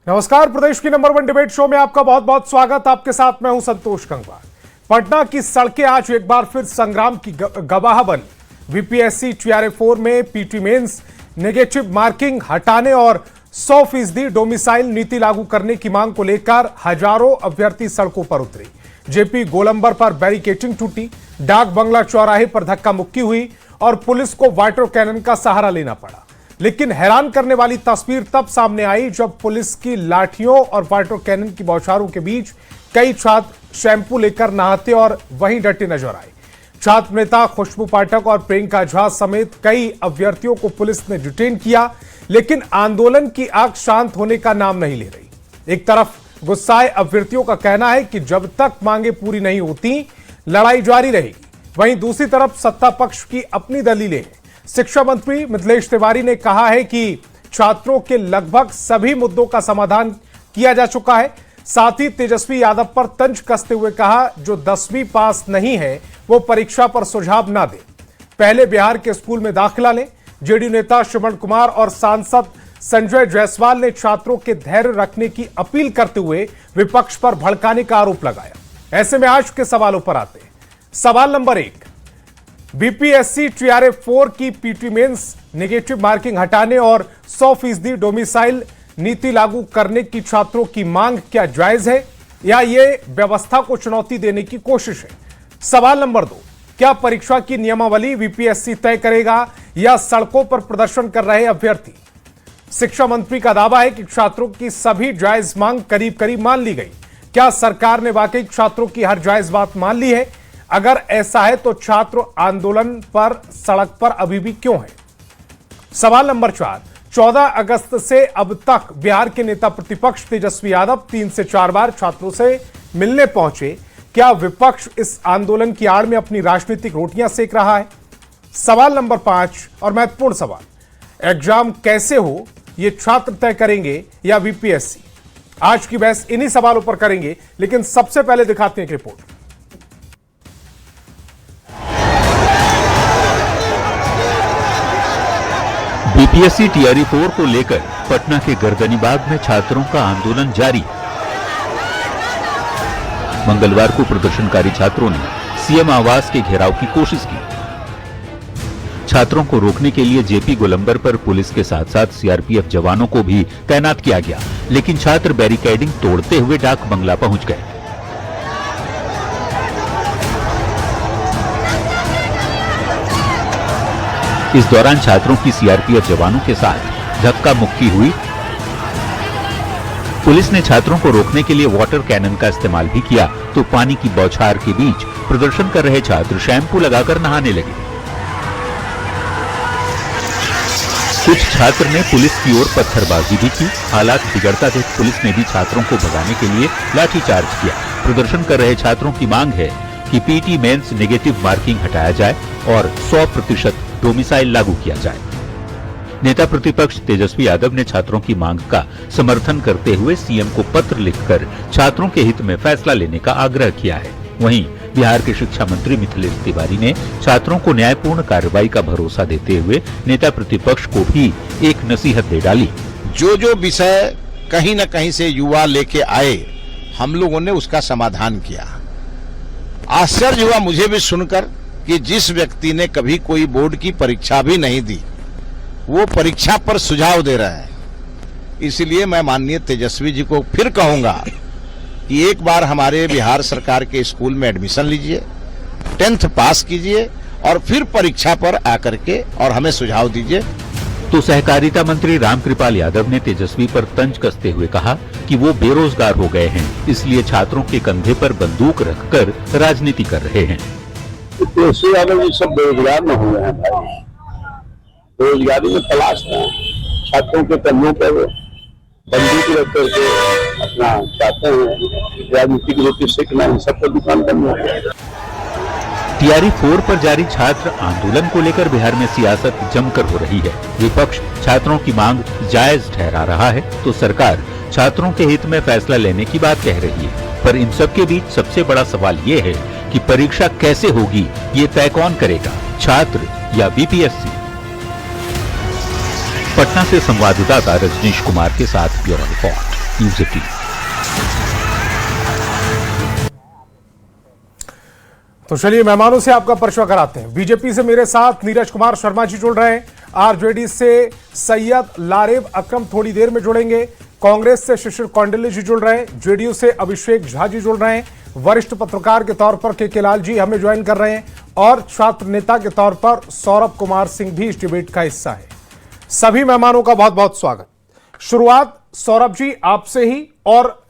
नमस्कार, प्रदेश की number 1 debate show में आपका बहुत बहुत स्वागत। आपके साथ मैं हूं संतोष गंगवार। पटना की सड़कें आज एक बार फिर संग्राम की गवाह बनी। बीपीएससी टीआरए-4 में पीटी मेंस नेगेटिव मार्किंग हटाने और 100% डोमिसाइल नीति लागू करने की मांग को लेकर हजारों अभ्यर्थी सड़कों पर उतरे। जेपी गोलंबर पर बैरिकेडिंग टूटी, डाक बंगला चौराहे पर धक्का मुक्की हुई और पुलिस को वाटर कैनन का सहारा लेना पड़ा। लेकिन हैरान करने वाली तस्वीर तब सामने आई जब पुलिस की लाठियों और वाटर कैनन की बौछारों के बीच कई छात्र शैंपू लेकर नहाते और वहीं डटे नजर आए। छात्र नेता खुशबू पाठक और प्रियंका झा समेत कई अभ्यर्थियों को पुलिस ने डिटेन किया, लेकिन आंदोलन की आग शांत होने का नाम नहीं ले रही। एक तरफ गुस्साए अभ्यर्थियों का कहना है कि जब तक मांगे पूरी नहीं होती लड़ाई जारी रहेगी, वहीं दूसरी तरफ सत्ता पक्ष की अपनी दलीलें हैं। शिक्षा मंत्री मिथिलेश तिवारी ने कहा है कि छात्रों के लगभग सभी मुद्दों का समाधान किया जा चुका है। साथ ही तेजस्वी यादव पर तंज कसते हुए कहा, जो 10वीं पास नहीं है वो परीक्षा पर सुझाव ना दे, पहले बिहार के स्कूल में दाखिला लें। जेडीयू नेता श्रवण कुमार और सांसद संजय जायसवाल ने छात्रों के धैर्य रखने की अपील करते हुए विपक्ष पर भड़काने का आरोप लगाया। ऐसे में आज के सवालों पर आते हैं। सवाल नंबर 1, बीपीएससी टीआरए-4 की पीटी मेंस नेगेटिव मार्किंग हटाने और 100% डोमिसाइल नीति लागू करने की छात्रों की मांग क्या जायज है या ये व्यवस्था को चुनौती देने की कोशिश है? सवाल नंबर 2, क्या परीक्षा की नियमावली बीपीएससी तय करेगा या सड़कों पर प्रदर्शन कर रहे अभ्यर्थी? शिक्षा मंत्री का दावा है कि छात्रों की सभी जायज मांग करीब करीब मान ली गई। क्या सरकार ने वाकई छात्रों की हर जायज बात मान ली है? अगर ऐसा है तो छात्र आंदोलन पर सड़क पर अभी भी क्यों है? सवाल नंबर 4, 14 अगस्त से अब तक बिहार के नेता प्रतिपक्ष तेजस्वी यादव 3 से 4 बार छात्रों से मिलने पहुंचे। क्या विपक्ष इस आंदोलन की आड़ में अपनी राजनीतिक रोटियां सेक रहा है? सवाल नंबर 5 और महत्वपूर्ण सवाल, एग्जाम कैसे हो ये छात्र तय करेंगे या बीपीएससी? आज की बहस इन्हीं सवालों पर करेंगे, लेकिन सबसे पहले दिखाते हैं एक रिपोर्ट। बीपीएससी टीआरए-4 को लेकर पटना के गर्दनीबाग में छात्रों का आंदोलन जारी। मंगलवार को प्रदर्शनकारी छात्रों ने सीएम आवास के घेराव की कोशिश की। छात्रों को रोकने के लिए जेपी गोलंबर पर पुलिस के साथ साथ सीआरपीएफ जवानों को भी तैनात किया गया, लेकिन छात्र बैरिकेडिंग तोड़ते हुए डाक बंगला पहुंच गए। इस दौरान छात्रों की सीआरपीएफ जवानों के साथ धक्का मुक्की हुई। पुलिस ने छात्रों को रोकने के लिए वाटर कैनन का इस्तेमाल भी किया, तो पानी की बौछार के बीच प्रदर्शन कर रहे छात्र शैंपू लगाकर नहाने लगे। कुछ छात्र ने पुलिस की ओर पत्थरबाजी भी की। हालात बिगड़ता देख पुलिस ने भी छात्रों को भगाने के लिए लाठीचार्ज किया। प्रदर्शन कर रहे छात्रों की मांग है कि पीटी मेंस नेगेटिव मार्किंग हटाया जाए और 100% डोमिसाइल लागू किया जाए। नेता प्रतिपक्ष तेजस्वी यादव ने छात्रों की मांग का समर्थन करते हुए सीएम को पत्र लिखकर छात्रों के हित में फैसला लेने का आग्रह किया है। वहीं बिहार के शिक्षा मंत्री मिथिलेश तिवारी ने छात्रों को न्यायपूर्ण कार्रवाई का भरोसा देते हुए नेता प्रतिपक्ष को भी एक नसीहत दे डाली। जो विषय कहीं न कहीं से युवा लेके आए, हम लोगों ने उसका समाधान किया। आश्चर्य हुआ मुझे भी सुनकर कि जिस व्यक्ति ने कभी कोई बोर्ड की परीक्षा भी नहीं दी, वो परीक्षा पर सुझाव दे रहा है। इसलिए मैं माननीय तेजस्वी जी को फिर कहूंगा कि एक बार हमारे बिहार सरकार के स्कूल में एडमिशन लीजिए, 10th पास कीजिए और फिर परीक्षा पर आकर के और हमें सुझाव दीजिए। तो सहकारिता मंत्री रामकृपाल यादव ने तेजस्वी पर तंज कसते हुए कहा कि वो बेरोजगार हो गए हैं, इसलिए छात्रों के कंधे पर बंदूक रखकर राजनीति कर रहे हैं। तेजस्वी यादव जी सब बेरोजगार न हुए हैं भाई, बेरोजगारी में तलाश है। छात्रों के कंधों पर बंदूक रख करके अपना चाहते हैं राजनीतिक रोटी सेकना, इन सब पर दुकान बंद हो गया। टीआरए-4 पर जारी छात्र आंदोलन को लेकर बिहार में सियासत जमकर हो रही है। विपक्ष छात्रों की मांग जायज ठहरा रहा है, तो सरकार छात्रों के हित में फैसला लेने की बात कह रही है। पर इन सब के बीच सबसे बड़ा सवाल ये है कि परीक्षा कैसे होगी, ये तय कौन करेगा, छात्र या बीपीएससी? पटना से संवाददाता रजनीश कुमार के साथ ब्यूरो रिपोर्ट न्यूज 18। तो चलिए मेहमानों से आपका परिचय कराते हैं। बीजेपी से मेरे साथ नीरज कुमार शर्मा जी जुड़ रहे हैं, आरजेडी से सैयद लारेब अकरम थोड़ी देर में जुड़ेंगे, कांग्रेस से शिशिर कौंडिल्य जी जुड़ रहे हैं, जेडीयू से अभिषेक झा जी जुड़ रहे हैं, वरिष्ठ पत्रकार के तौर पर के लाल जी हमें ज्वाइन कर रहे हैं और छात्र नेता के तौर पर सौरभ कुमार सिंह भी इस डिबेट का हिस्सा है। सभी मेहमानों का बहुत बहुत स्वागत। शुरुआत सौरभ जी आपसे ही, और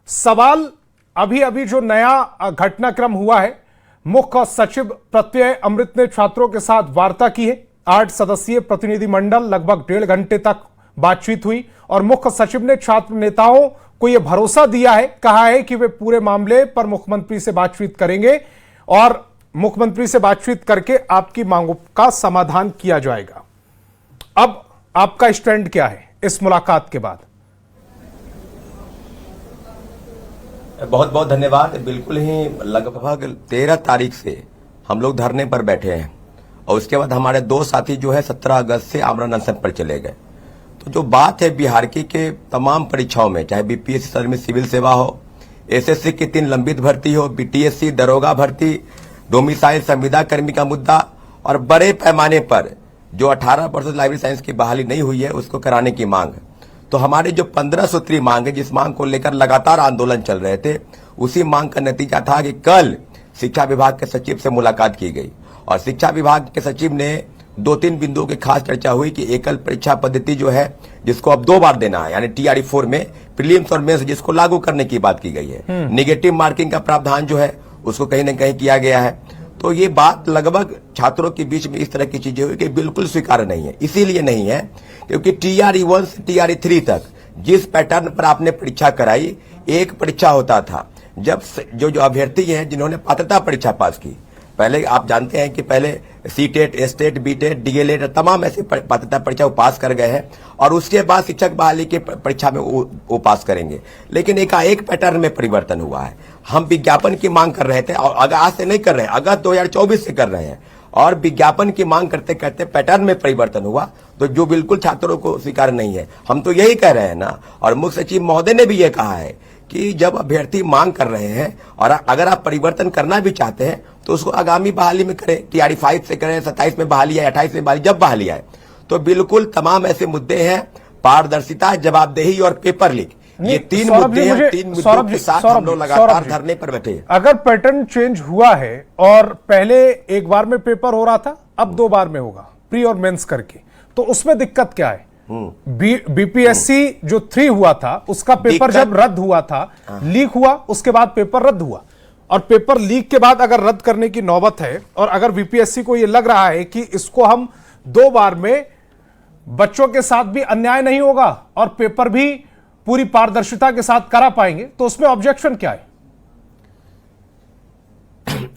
सवाल अभी अभी जो नया घटनाक्रम हुआ है, मुख्य सचिव प्रत्यय अमृत ने छात्रों के साथ वार्ता की है। 8 सदस्यीय प्रतिनिधिमंडल लगभग 1.5 घंटे तक बातचीत हुई और मुख्य सचिव ने छात्र नेताओं को यह भरोसा दिया है, कहा है कि वे पूरे मामले पर मुख्यमंत्री से बातचीत करेंगे और मुख्यमंत्री से बातचीत करके आपकी मांगों का समाधान किया जाएगा। अब आपका स्टैंड क्या है इस मुलाकात के बाद? बहुत बहुत धन्यवाद। बिल्कुल ही लगभग 13 तारीख से हम लोग धरने पर बैठे हैं और उसके बाद हमारे 2 साथी जो है 17 अगस्त से आमरण अनशन पर चले गए। तो जो बात है बिहार के तमाम परीक्षाओं में, चाहे बीपीएससी स्तर में सिविल सेवा हो, एसएससी की 3 लंबित भर्ती हो, बीटीएससी दरोगा भर्ती, डोमिसाइल संविदा कर्मी का मुद्दा और बड़े पैमाने पर जो 18% लाइब्रेरी साइंस की बहाली नहीं हुई है उसको कराने की मांग। तो हमारी जो 15 सूत्री मांग है, जिस मांग को लेकर लगातार आंदोलन चल रहे थे, उसी मांग का नतीजा था कि कल शिक्षा विभाग के सचिव से मुलाकात की गई और शिक्षा विभाग के सचिव ने 2-3 बिंदुओं की खास चर्चा हुई कि एकल परीक्षा पद्धति जो है, जिसको अब 2 बार देना है, यानी TRE 4 में प्रीलिम्स और मेंस, जिसको लागू करने की बात की गई है। निगेटिव मार्किंग का प्रावधान जो है उसको कहीं न कहीं किया गया है। तो ये बात लगभग छात्रों के बीच में इस तरह की चीजें हुई कि बिल्कुल स्वीकार्य नहीं है। इसीलिए नहीं है क्योंकि TRE 1 से TRE 3 तक जिस पैटर्न पर आपने परीक्षा कराई, एक परीक्षा होता था। जब जो अभ्यर्थी हैं जिन्होंने पात्रता परीक्षा पास की, पहले आप जानते हैं कि पहले सीटेट, एस्टेट, बीटेट, डीएलएड तमाम ऐसे पात्रता परीक्षा वो पास कर गए हैं और उसके बाद शिक्षक बहाली की परीक्षा में वो पास करेंगे। लेकिन एकाएक पैटर्न में परिवर्तन हुआ है। हम विज्ञापन की मांग कर रहे थे और अगर आज से नहीं कर रहे हैं, अगस्त 2024 से कर रहे हैं और विज्ञापन की मांग करते करते पैटर्न में परिवर्तन हुआ, तो जो बिल्कुल छात्रों को स्वीकार नहीं है। हम तो यही कह रहे हैं ना, और मुख्य सचिव महोदय ने भी ये कहा है कि जब अभ्यर्थी मांग कर रहे हैं और अगर आप परिवर्तन करना भी चाहते हैं तो उसको आगामी बहाली में करें, TRE 5 से करें, 27 में बहाली आए, 28 में बहाली, जब बहाली आए। तो बिल्कुल तमाम ऐसे मुद्दे हैं, पारदर्शिता, जवाबदेही और पेपर लीक, ये 3 मुद्दे हैं। 3 मुद्दों के साथ हम लोग लगातार धरने पर बैठे हैं। अगर पैटर्न चेंज हुआ है और पहले एक बार में पेपर हो रहा था, अब 2 बार में होगा, प्री और मेंस करके, तो उसमें दिक्कत क्या है? बीपीएससी जो 3 हुआ था उसका पेपर जब रद्द हुआ था, लीक हुआ, उसके बाद पेपर रद्द हुआ, और पेपर लीक के बाद अगर रद्द करने की नौबत है और अगर बीपीएससी को यह लग रहा है कि इसको हम 2 बार में बच्चों के साथ भी अन्याय नहीं होगा और पेपर भी पूरी पारदर्शिता के साथ करा पाएंगे, तो उसमें ऑब्जेक्शन क्या है?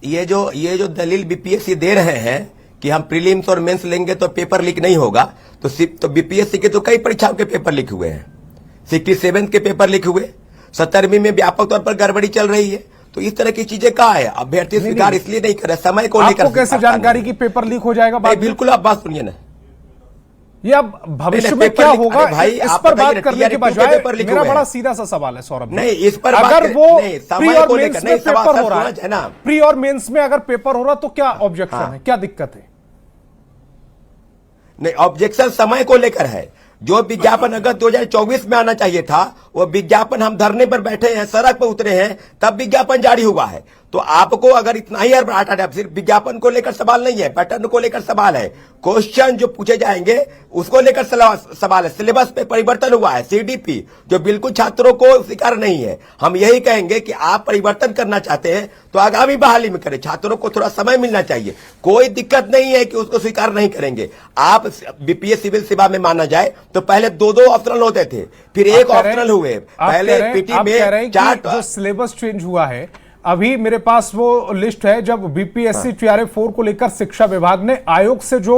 ये जो दलील बीपीएससी दे रहे हैं कि हम प्रीलिम्स और मेंस लेंगे तो पेपर लीक नहीं होगा, तो बीपीएससी के तो कई परीक्षाओं के पेपर लीक हुए हैं। 67 के पेपर लीक हुए, 17वीं में व्यापक तौर पर गड़बड़ी चल रही है। तो इस तरह की चीजें कहाँ है? अभ्यर्थी स्वीकार इसलिए नहीं कर रहे, समय को लेकर। आपको कैसे जानकारी की पेपर लीक हो जाएगा? बिल्कुल, आप बात सुनिए ना, ये अब भविष्य में क्या होगा भाई, इस पर बात करने के बजाय मेरा बड़ा सीधा सा सवाल है सौरभ, नहीं इस पर अगर वो प्री और को मेंस में पेपर हो रहा है ना, प्री और मेंस में अगर पेपर हो रहा तो क्या ऑब्जेक्शन है, क्या दिक्कत है? नहीं, ऑब्जेक्शन समय को लेकर है। जो विज्ञापन अगस्त 2024 में आना चाहिए था, वो विज्ञापन हम धरने पर बैठे हैं, सड़क पर उतरे हैं, तब विज्ञापन जारी हुआ है। तो आपको अगर इतना ही सिर्फ विज्ञापन को लेकर सवाल नहीं है, पैटर्न को लेकर सवाल है, क्वेश्चन जो पूछे जाएंगे उसको लेकर सवाल है, सिलेबस पे परिवर्तन हुआ है, CDP जो बिल्कुल छात्रों को स्वीकार नहीं है। हम यही कहेंगे कि आप परिवर्तन करना चाहते हैं तो आगामी बहाली में करें, छात्रों को थोड़ा समय मिलना चाहिए। कोई दिक्कत नहीं है कि उसको स्वीकार नहीं करेंगे। आप बीपीएस सिविल सेवा में माना जाए तो पहले 2 ऑप्शनल होते थे, फिर एक ऑप्शनल हुए, पहले पीटी में 4। जो सिलेबस चेंज हुआ है, अभी मेरे पास वो लिस्ट है, जब बीपीएससी TRE 4 को लेकर शिक्षा विभाग ने आयोग से जो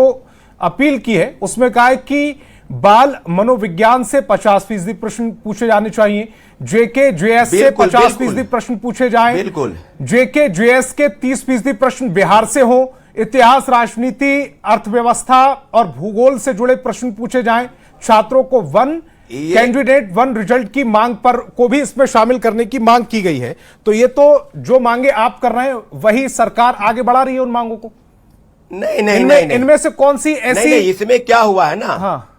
अपील की है उसमें कहा है कि बाल मनोविज्ञान से 50% प्रश्न पूछे जाने चाहिए, जेके जेएस से 50% प्रश्न पूछे जाएं, बिल्कुल जेके जेएस के 30% प्रश्न बिहार से हो, इतिहास, राजनीति, अर्थव्यवस्था और भूगोल से जुड़े प्रश्न पूछे जाएं, छात्रों को वन कैंडिडेट वन रिजल्ट की मांग पर को भी इसमें शामिल करने की मांग की गई है। तो ये तो जो मांगे आप कर रहे हैं वही सरकार आगे बढ़ा रही है उन मांगों को। नहीं, इनमें से कौन सी ऐसी नहीं, इसमें क्या हुआ है ना, हाँ,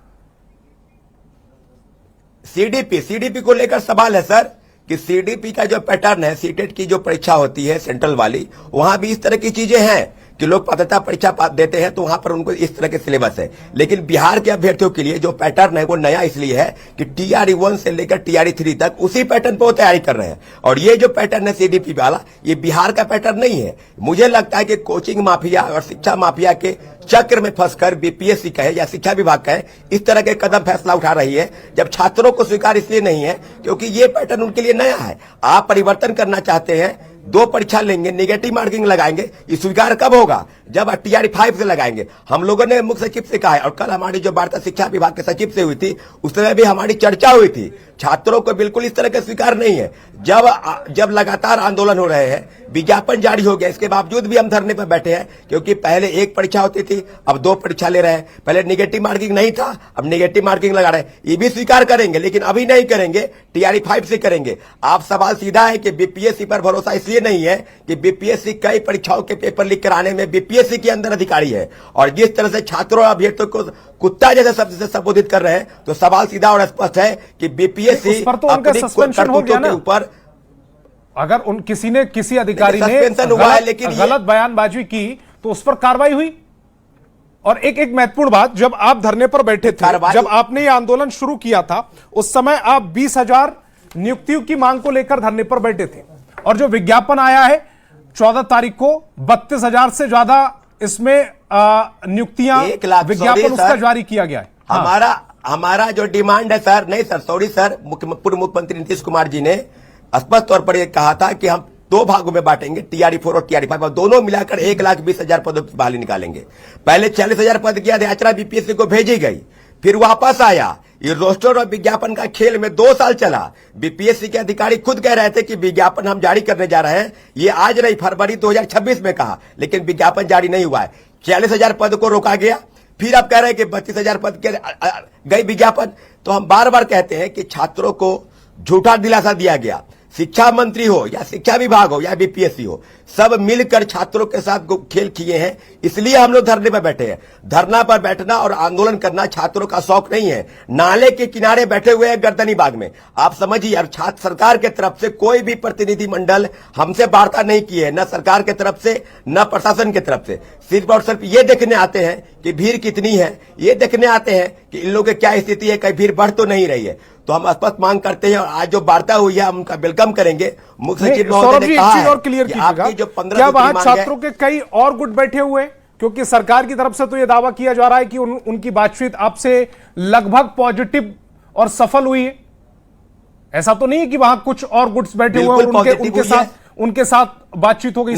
सीडीपी को लेकर सवाल है सर कि सीडीपी का जो पैटर्न है, सीटेट की जो परीक्षा होती है सेंट्रल वाली, वहां भी इस तरह की चीजें हैं कि लोग पात्रता परीक्षा देते हैं तो वहां पर उनको इस तरह के सिलेबस है। लेकिन बिहार के अभ्यर्थियों के लिए जो पैटर्न है वो नया इसलिए है कि टीआरई 1 से लेकर टीआरई 3 तक उसी पैटर्न पर वो तैयारी कर रहे हैं। और ये जो पैटर्न है सीडीपी वाला, ये बिहार का पैटर्न नहीं है। मुझे लगता है कि कोचिंग माफिया और शिक्षा माफिया के चक्र में फंसकर बीपीएससी कहे या शिक्षा विभाग कहे इस तरह के कदम फैसला उठा रही है, जब छात्रों को स्वीकार इसलिए नहीं है क्योंकि ये पैटर्न उनके लिए नया है। आप परिवर्तन करना चाहते हैं, 2 परीक्षा लेंगे, नेगेटिव मार्किंग लगाएंगे, ये स्वीकार कब होगा? जब टीआरई 5 से लगाएंगे। हम लोगों ने मुख्य सचिव से कहा है और कल हमारी जो वार्ता शिक्षा विभाग के सचिव से हुई थी उस समय भी हमारी चर्चा हुई थी। छात्रों को बिल्कुल इस तरह का स्वीकार नहीं है। जब लगातार आंदोलन हो रहे हैं, विज्ञापन जारी हो गया, इसके बावजूद भी हम धरने पर बैठे हैं क्योंकि पहले 1 परीक्षा होती थी, अब 2 परीक्षा ले रहे हैं। पहले नेगेटिव मार्किंग नहीं था, अब नेगेटिव मार्किंग लगा रहे हैं। ये भी स्वीकार करेंगे लेकिन अभी नहीं करेंगे, टीआरई 5 से करेंगे। आप सवाल सीधा है कि बीपीएससी पर भरोसा इसलिए नहीं है कि बीपीएससी कई परीक्षाओं के पेपर लीक कराने में बीपीएससी के अंदर अधिकारी है। और जिस तरह से छात्रों और अभ्यर्थियों को कुत्ता जैसे शब्द से संबोधित कर रहे हैं, तो सवाल सीधा और स्पष्ट है कि बीपीएससी पर तो उनका सस्पेंशन हो गया ना। ऊपर अगर किसी अधिकारी ने गलत बयानबाजी की तो उस पर कार्रवाई हुई। और एक महत्वपूर्ण बात, जब आप धरने पर बैठे थे, जब आपने ये आंदोलन शुरू किया था, उस समय आप 20,000 नियुक्तियों की मांग को लेकर धरने पर बैठे थे। और जो विज्ञापन आया है 14 तारीख को, 32,000 से ज्यादा इसमें नियुक्तियां, विज्ञापन उसका जारी किया गया है। हमारा जो डिमांड है सर, नहीं सर, सॉरी सर, पूर्व मुख्यमंत्री नीतीश कुमार जी ने स्पष्ट तौर पर यह कहा था कि हम 2 भागों में बांटेंगे, टीआरई 4 और टीआरई 5, और दोनों मिलाकर 1,20,000 पदों की बहाली निकालेंगे। पहले 40,000 पद की यात्रा बीपीएससी को भेजी गई, फिर वापस आया। ये रोस्टर और विज्ञापन का खेल में 2 साल चला। बीपीएससी के अधिकारी खुद कह रहे थे कि विज्ञापन हम जारी करने जा रहे हैं, ये आज नहीं, फरवरी 2026 में कहा, लेकिन विज्ञापन जारी नहीं हुआ है। 40,000 पद को रोका गया, फिर आप कह रहे हैं कि 32,000 पद के गई विज्ञापन। तो हम बार बार कहते हैं कि छात्रों को झूठा दिलासा दिया गया। शिक्षा मंत्री हो या शिक्षा विभाग हो या बीपीएससी हो, सब मिलकर छात्रों के साथ खेल किए हैं, इसलिए हम लोग धरने पर बैठे हैं। धरना पर बैठना और आंदोलन करना छात्रों का शौक नहीं है। नाले के किनारे बैठे हुए हैं गर्दनी बाग में, आप समझिए। और छात्र सरकार के तरफ से कोई भी प्रतिनिधि मंडल हमसे वार्ता नहीं की है, न सरकार के तरफ से न प्रशासन के तरफ से। सिर्फ और सिर्फ ये देखने आते हैं कि भीड़ कितनी है, ये देखने आते हैं कि इन लोगों की क्या स्थिति है, कहीं भीड़ बढ़ तो नहीं रही है। तो हम स्पष्ट मांग करते हैं और आज जो वार्ता हुई है हम उनका वेलकम करेंगे। मुख्य सचिव महोदय ने कहा है कि आपकी जो 15 क्या वहां छात्रों के कई और गुट बैठे हुए हैं? क्योंकि सरकार की तरफ से तो यह दावा किया जा रहा है कि उनकी बातचीत आपसे लगभग पॉजिटिव और सफल हुई है। ऐसा तो नहीं है कि वहां कुछ और गुट्स बैठे हुए हैं उनके साथ बातचीत हो गई?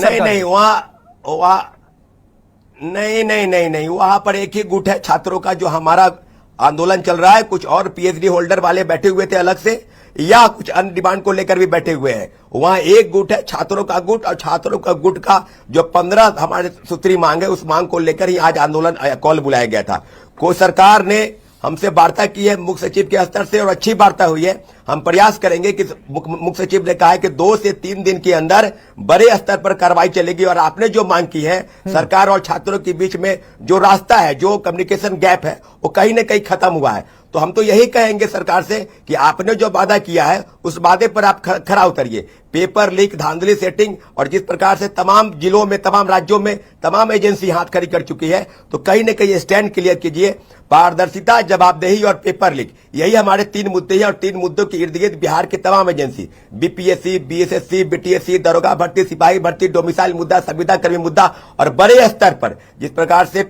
नहीं, वहां पर एक ही गुट है छात्रों का जो हमारा आंदोलन चल रहा है। कुछ और पीएचडी होल्डर वाले बैठे हुए थे अलग से, या कुछ अन्य डिमांड को लेकर भी बैठे हुए हैं। वहां एक गुट है छात्रों का गुट, और छात्रों का गुट का जो 15 हमारे सूत्री मांग है, उस मांग को लेकर ही आज आंदोलन कॉल बुलाया गया था। कोई सरकार ने हमसे वार्ता की है मुख्य सचिव के स्तर से, और अच्छी वार्ता हुई है। हम प्रयास करेंगे कि मुख्य सचिव ने कहा है कि 2 से 3 दिन के अंदर बड़े स्तर पर कार्रवाई चलेगी। और आपने जो मांग की है, सरकार और छात्रों के बीच में जो रास्ता है, जो कम्युनिकेशन गैप है, वो कहीं न कहीं खत्म हुआ है। तो हम तो यही कहेंगे सरकार से कि आपने जो वादा किया है उस वादे पर आप खरा उतरिए। पेपर लीक, धांधली, सेटिंग, और जिस प्रकार से तमाम जिलों में, तमाम राज्यों में तमाम एजेंसी हाथ खड़ी कर चुकी है, तो कहीं न कहीं स्टैंड क्लियर कीजिए। पारदर्शिता, जवाबदेही और पेपर लीक, यही हमारे 3 मुद्दे हैं। और 3 मुद्दों के इर्द गिर्द बिहार के तमाम एजेंसी, बीपीएससी, बीएसएससी, बीटीएससी, दरोगा भर्ती, सिपाही भर्ती, डोमिसाइल मुद्दा, संविदा कर्मी मुद्दा, और बड़े स्तर पर जिस प्रकार से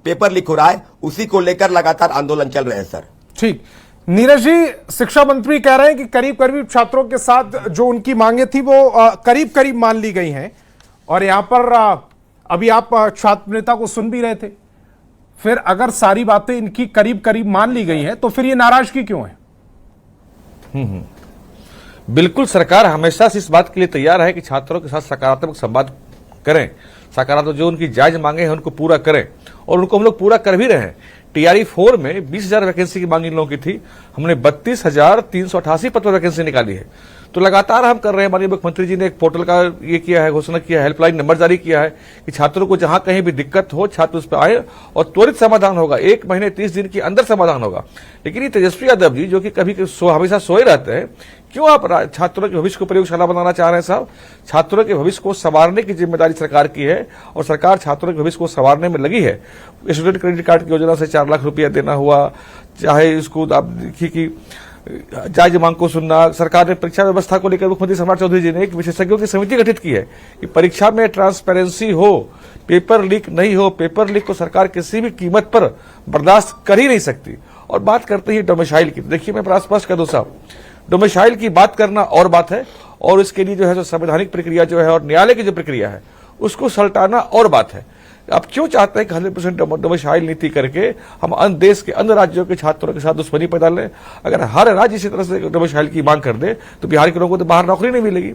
पेपर लीक हो रहा है, उसी को लेकर लगातार आंदोलन चल रहे हैं सर। ठीक, नीरज जी, शिक्षा मंत्री कह रहे हैं कि करीब करीब छात्रों के साथ जो उनकी मांगे थी वो करीब करीब मान ली गई हैं। और यहां पर अभी आप छात्र नेता को सुन भी रहे थे, फिर अगर सारी बातें इनकी करीब करीब मान ली गई हैं तो फिर ये नाराजगी क्यों है? बिल्कुल, सरकार हमेशा से इस बात के लिए तैयार है कि छात्रों के साथ सकारात्मक संवाद करें। सकारात्मक जो उनकी जायज मांगे हैं उनको पूरा करें, और उनको हम लोग पूरा कर भी रहे हैं। टीआरई 4 में 20,000 वैकेंसी की मांग इन लोगों की थी, हमने 32,388 पद पर वैकेंसी निकाली है। तो लगातार हम कर रहे हैं। माननीय मुख्यमंत्री जी ने एक पोर्टल का ये किया है, घोषणा किया है, हेल्पलाइन नंबर जारी किया है कि छात्रों को जहां कहीं भी दिक्कत हो छात्र उस पर आए और त्वरित समाधान होगा, 1 महीने 30 दिन के अंदर समाधान होगा। लेकिन ये तेजस्वी यादव जी जो कि कभी हमेशा सोए रहते हैं, क्यों आप छात्रों के भविष्य को प्रयोगशाला बनाना चाह रहे हैं साहब? छात्रों के भविष्य को संवारने की जिम्मेदारी सरकार की है और सरकार छात्रों के भविष्य को संवारने में लगी है। स्टूडेंट क्रेडिट कार्ड की योजना से 4 लाख रुपया देना हुआ, चाहे इसको आप देखिए कि जायज मांग को सुनना। सरकार ने परीक्षा व्यवस्था को लेकर मुख्यमंत्री सम्राट चौधरी जी ने एक विशेषज्ञों की समिति गठित की है कि परीक्षा में ट्रांसपेरेंसी हो, पेपर लीक नहीं हो। पेपर लीक को सरकार किसी भी कीमत पर बर्दाश्त कर ही नहीं सकती। और बात करते ही डोमिसाइल की, देखिए मैं बड़ा स्पष्ट कर दूं साहब, डोमिसाइल की बात करना और बात है, और इसके लिए जो है जो संवैधानिक प्रक्रिया जो है और न्यायालय की जो प्रक्रिया है उसको सल्टाना और बात है। आप क्यों चाहते हैं कि 100% डोमिसाइल नीति करके हम देश के अन्य राज्यों के छात्रों के साथ दुश्मनी पैदा लें? अगर हर राज्य इसी तरह से डोमिसाइल की मांग कर दे तो बिहार के लोगों को तो बाहर नौकरी नहीं मिलेगी।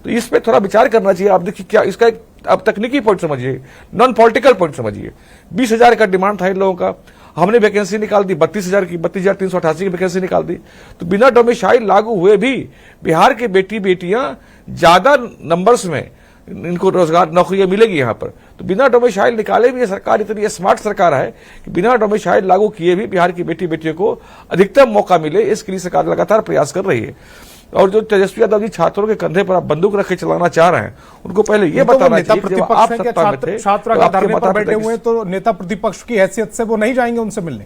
तो इस पे थोड़ा विचार करना चाहिए। आप देखिए क्या इसका एक आप तकनीकी पॉइंट समझिए, नॉन पॉलिटिकल पॉइंट समझिए। 20,000 का डिमांड था इन लोगों का, हमने वैकेंसी निकाल दी 32,000 की, 32,388 की वैकेंसी निकाल दी। तो बिना डोमिसाइल लागू हुए भी बिहार के बेटी बेटियां ज्यादा नंबर्स में इनको रोजगार नौकरियां मिलेगी यहाँ पर। तो बिना डोमिसाइल निकाले भी ये सरकार इतनी स्मार्ट सरकार है कि बिना डोमिसाइल लागू किए भी बिहार की बेटी बेटियों को अधिकतम मौका मिले, इसके लिए सरकार लगातार प्रयास कर रही है। और जो तेजस्वी यादव जी छात्रों के कंधे पर आप बंदूक रख के चलाना चाह रहे हैं, उनको पहले ये बताना चाहिए कि जब आप सत्ता में थे, छात्र अगर धरने पर बैठे हुए हैं तो नेता प्रतिपक्ष की हैसियत से वो नहीं जाएंगे उनसे मिलने?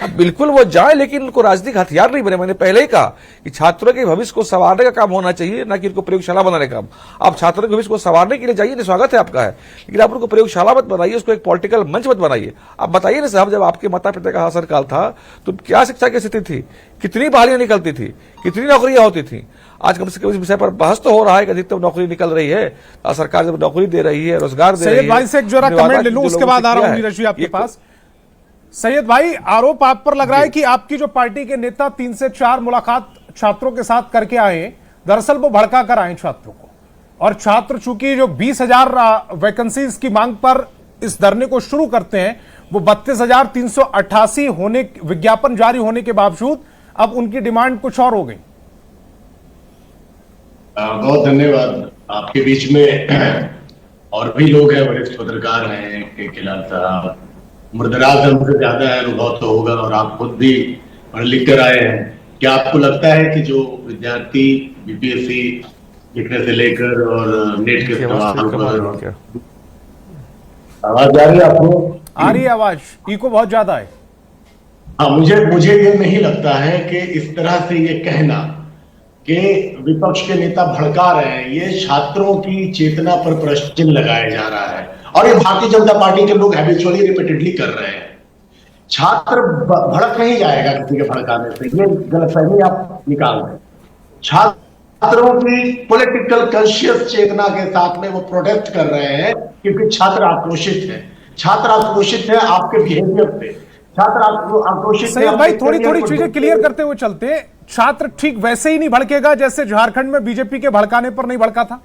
बिल्कुल वो जाए, लेकिन उनको राजनीतिक हथियार नहीं बने। मैंने पहले ही कहा कि छात्रों के भविष्य को संवारने का काम होना चाहिए, ना कि उनको प्रयोगशाला बनाने का काम। आप छात्रों के भविष्य को संवारने के लिए जाइए, स्वागत है आपका है, लेकिन आप उनको प्रयोगशाला मत बनाइए, उसको एक पॉलिटिकल मंच मत बनाइए। आप बताइए ना साहब, जब आपके माता पिता का शासनकाल था तो क्या शिक्षा की स्थिति थी, कितनी बहालियां निकलती थी, कितनी नौकरियां होती थी? आज कम से कम इस विषय पर बहस तो हो रहा है कि अधिकतम नौकरी निकल रही है। सरकार जब नौकरी दे रही है, रोजगार दे रही है। सैयद भाई से एक जरा कमेंट ले लूं, उसके बाद आ रहा हूं नीरज जी आपके पास। सैयद भाई, आरोप आप पर लग रहा है कि आपकी जो पार्टी के नेता 3 से 4 मुलाकात छात्रों के साथ करके आए, दरअसल वो भड़का कर आए छात्रों को, और छात्र चूंकि जो 20,000 वैकेंसीज की मांग पर इस धरने को शुरू करते हैं, वो 32,388 होने विज्ञापन जारी होने के बावजूद अब उनकी डिमांड कुछ और हो गई। बहुत धन्यवाद। आपके बीच में और भी लोग हैं, वरिष्ठ पत्रकार हैं, केकेलाल साहब, मुर्दराज हमसे ज्यादा अनुभव तो होगा, और आप खुद भी लिख कर आए हैं। क्या आपको लगता है कि जो विद्यार्थी बीपीएससी लिखने से लेकर और नेट के सवाल पर, आवाज आ रही है आपको? आ रही है आवाज, इको बहुत ज्यादा है। हाँ, मुझे ये नहीं लगता है कि इस तरह से ये कहना कि विपक्ष के नेता भड़का रहे हैं, ये छात्रों की चेतना पर प्रश्न चिन्ह लगाया जा रहा है, और ये भारतीय जनता पार्टी के लोग हैबिचुअली रिपीटेडली कर रहे हैं। छात्र भड़क नहीं जाएगा किसी के भड़काने से, ये गलतफहमी आप निकाल रहे हैं। छात्रों की पॉलिटिकल कॉन्शियस चेतना के साथ में वो प्रोटेस्ट कर रहे हैं, क्योंकि छात्र आक्रोशित है। छात्र आक्रोशित है आपके बिहेवियर से, छात्र आक्रोशित। सैयद भाई, थोड़ी चीजें क्लियर करते हुए चलते। छात्र ठीक वैसे ही नहीं भड़केगा जैसे झारखंड में बीजेपी के भड़काने पर नहीं भड़का था।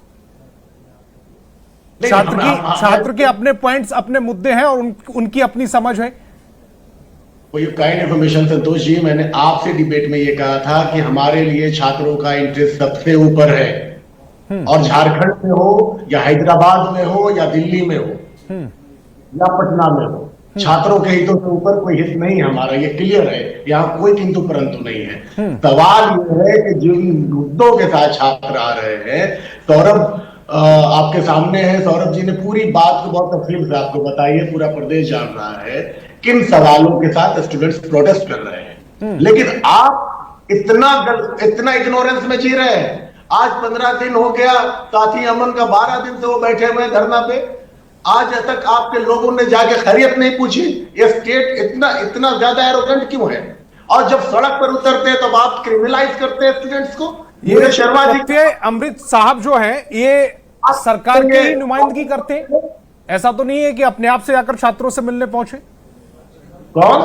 छात्र के अपने पॉइंट्स, अपने मुद्दे हैं, और उनकी अपनी समझ है। काइंड इन्फॉर्मेशन संतोष जी, मैंने आपसे डिबेट में ये कहा था कि हमारे लिए छात्रों का इंटरेस्ट सबसे ऊपर है, और झारखंड में हो या हैदराबाद में हो या दिल्ली में हो या पटना में हो, छात्रों के हितों से ऊपर कोई हित नहीं है हमारा, ये क्लियर है, यहाँ कोई किंतु परंतु नहीं है। सवाल ये है कि जिन मुद्दों के साथ छात्र आ रहे हैं, सौरभ आपके सामने है, सौरभ जी ने पूरी बात को बहुत तफसील से आपको बताई है, पूरा प्रदेश जान रहा है किन सवालों के साथ स्टूडेंट्स प्रोटेस्ट कर रहे हैं। लेकिन आप इतना इग्नोरेंस में जी रहे हैं। आज 15 दिन हो गया, साथी अमन का 12 दिन से वो बैठे हुए हैं धरना पे, आज तक आपके लोगों ने जाके खैरियत नहीं पूछी। ये स्टेट इतना ज्यादा एरोगेंट क्यों है? और जब सड़क पर उतरते हैं तब आप क्रिमिनलाइज करते हैं स्टूडेंट्स को। ये शर्मा जी, अमृत साहब जो है, ये सरकार की ही नुमाइंदगी करते हैं। ऐसा तो नहीं है कि अपने आप से आकर छात्रों से मिलने पहुंचे? कौन?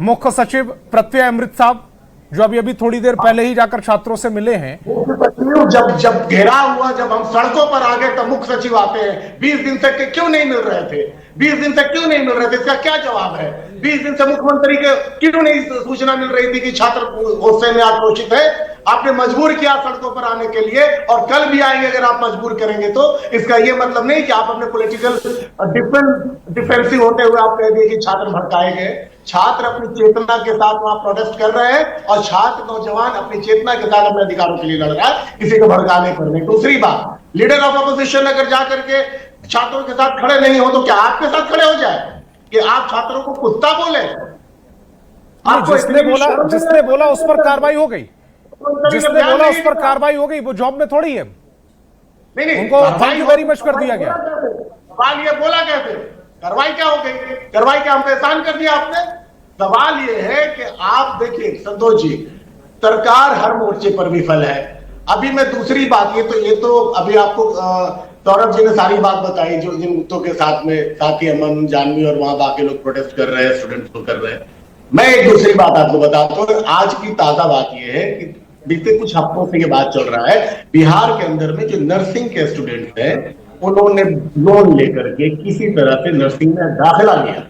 मुख्य सचिव प्रत्यय अमृत साहब, जो अभी अभी थोड़ी देर पहले ही जाकर छात्रों से मिले हैं। जब घेराव हुआ, जब हम सड़कों पर आ गए, तब मुख्य सचिव आते हैं 20 दिन से क्यों नहीं मिल रहे थे, 20 दिन से क्यों नहीं मिल रहे थे, इसका क्या जवाब है? 20 दिन से मुख्यमंत्री के क्यों नहीं सूचना मिल रही थी कि छात्र गुस्से में आक्रोशित है? आपने मजबूर किया सड़कों पर आने के लिए, और कल भी आएंगे अगर आप मजबूर करेंगे तो। इसका यह मतलब नहीं कि आप अपने पॉलिटिकल डिफेंसिव होते हुए आप कह दिए कि छात्र भड़काए गए। छात्र अपनी चेतना के साथ वहां प्रोटेस्ट कर रहे हैं, और छात्र नौजवान अपनी चेतना के साथ अपने अधिकारों के लिए लड़ रहा है, किसी को भड़काने पर नहीं। दूसरी बात, लीडर ऑफ अपोजिशन अगर जाकर के छात्रों के साथ खड़े नहीं हो तो क्या आपके साथ खड़े हो जाए कि आप छात्रों को कुत्ता बोले? जिसने बोला उस पर कार्रवाई हो गई, जिसने बोला उस पर कार्रवाई हो गई, वो जॉब में थोड़ी है। नहीं, उनको थैंक यू वेरी मच कर दिया गया। सवाल ये बोला कैसे? कार्रवाई क्या हो गई? कार्रवाई क्या हम पे एहसान कर दिया आपने? सवाल ये है कि आप देखिए संतोष जी, सरकार हर मोर्चे पर विफल है। अभी मैं दूसरी बात, ये तो अभी आपको सौरभ जी ने सारी बात बताई जो जिन मुद्दों के साथ में साथी अमन जानवी और वहां बाकी लोग प्रोटेस्ट कर रहे हैं, स्टूडेंट्स को कर रहे हैं। मैं एक दूसरी बात आपको बताता हूं। आज की ताजा बात यह है कि बीते कुछ हफ्तों से ये बात चल रहा है, बिहार के अंदर में जो नर्सिंग के स्टूडेंट्स हैं उन्होंने लोन लेकर के किसी तरह से नर्सिंग में दाखिला लिया।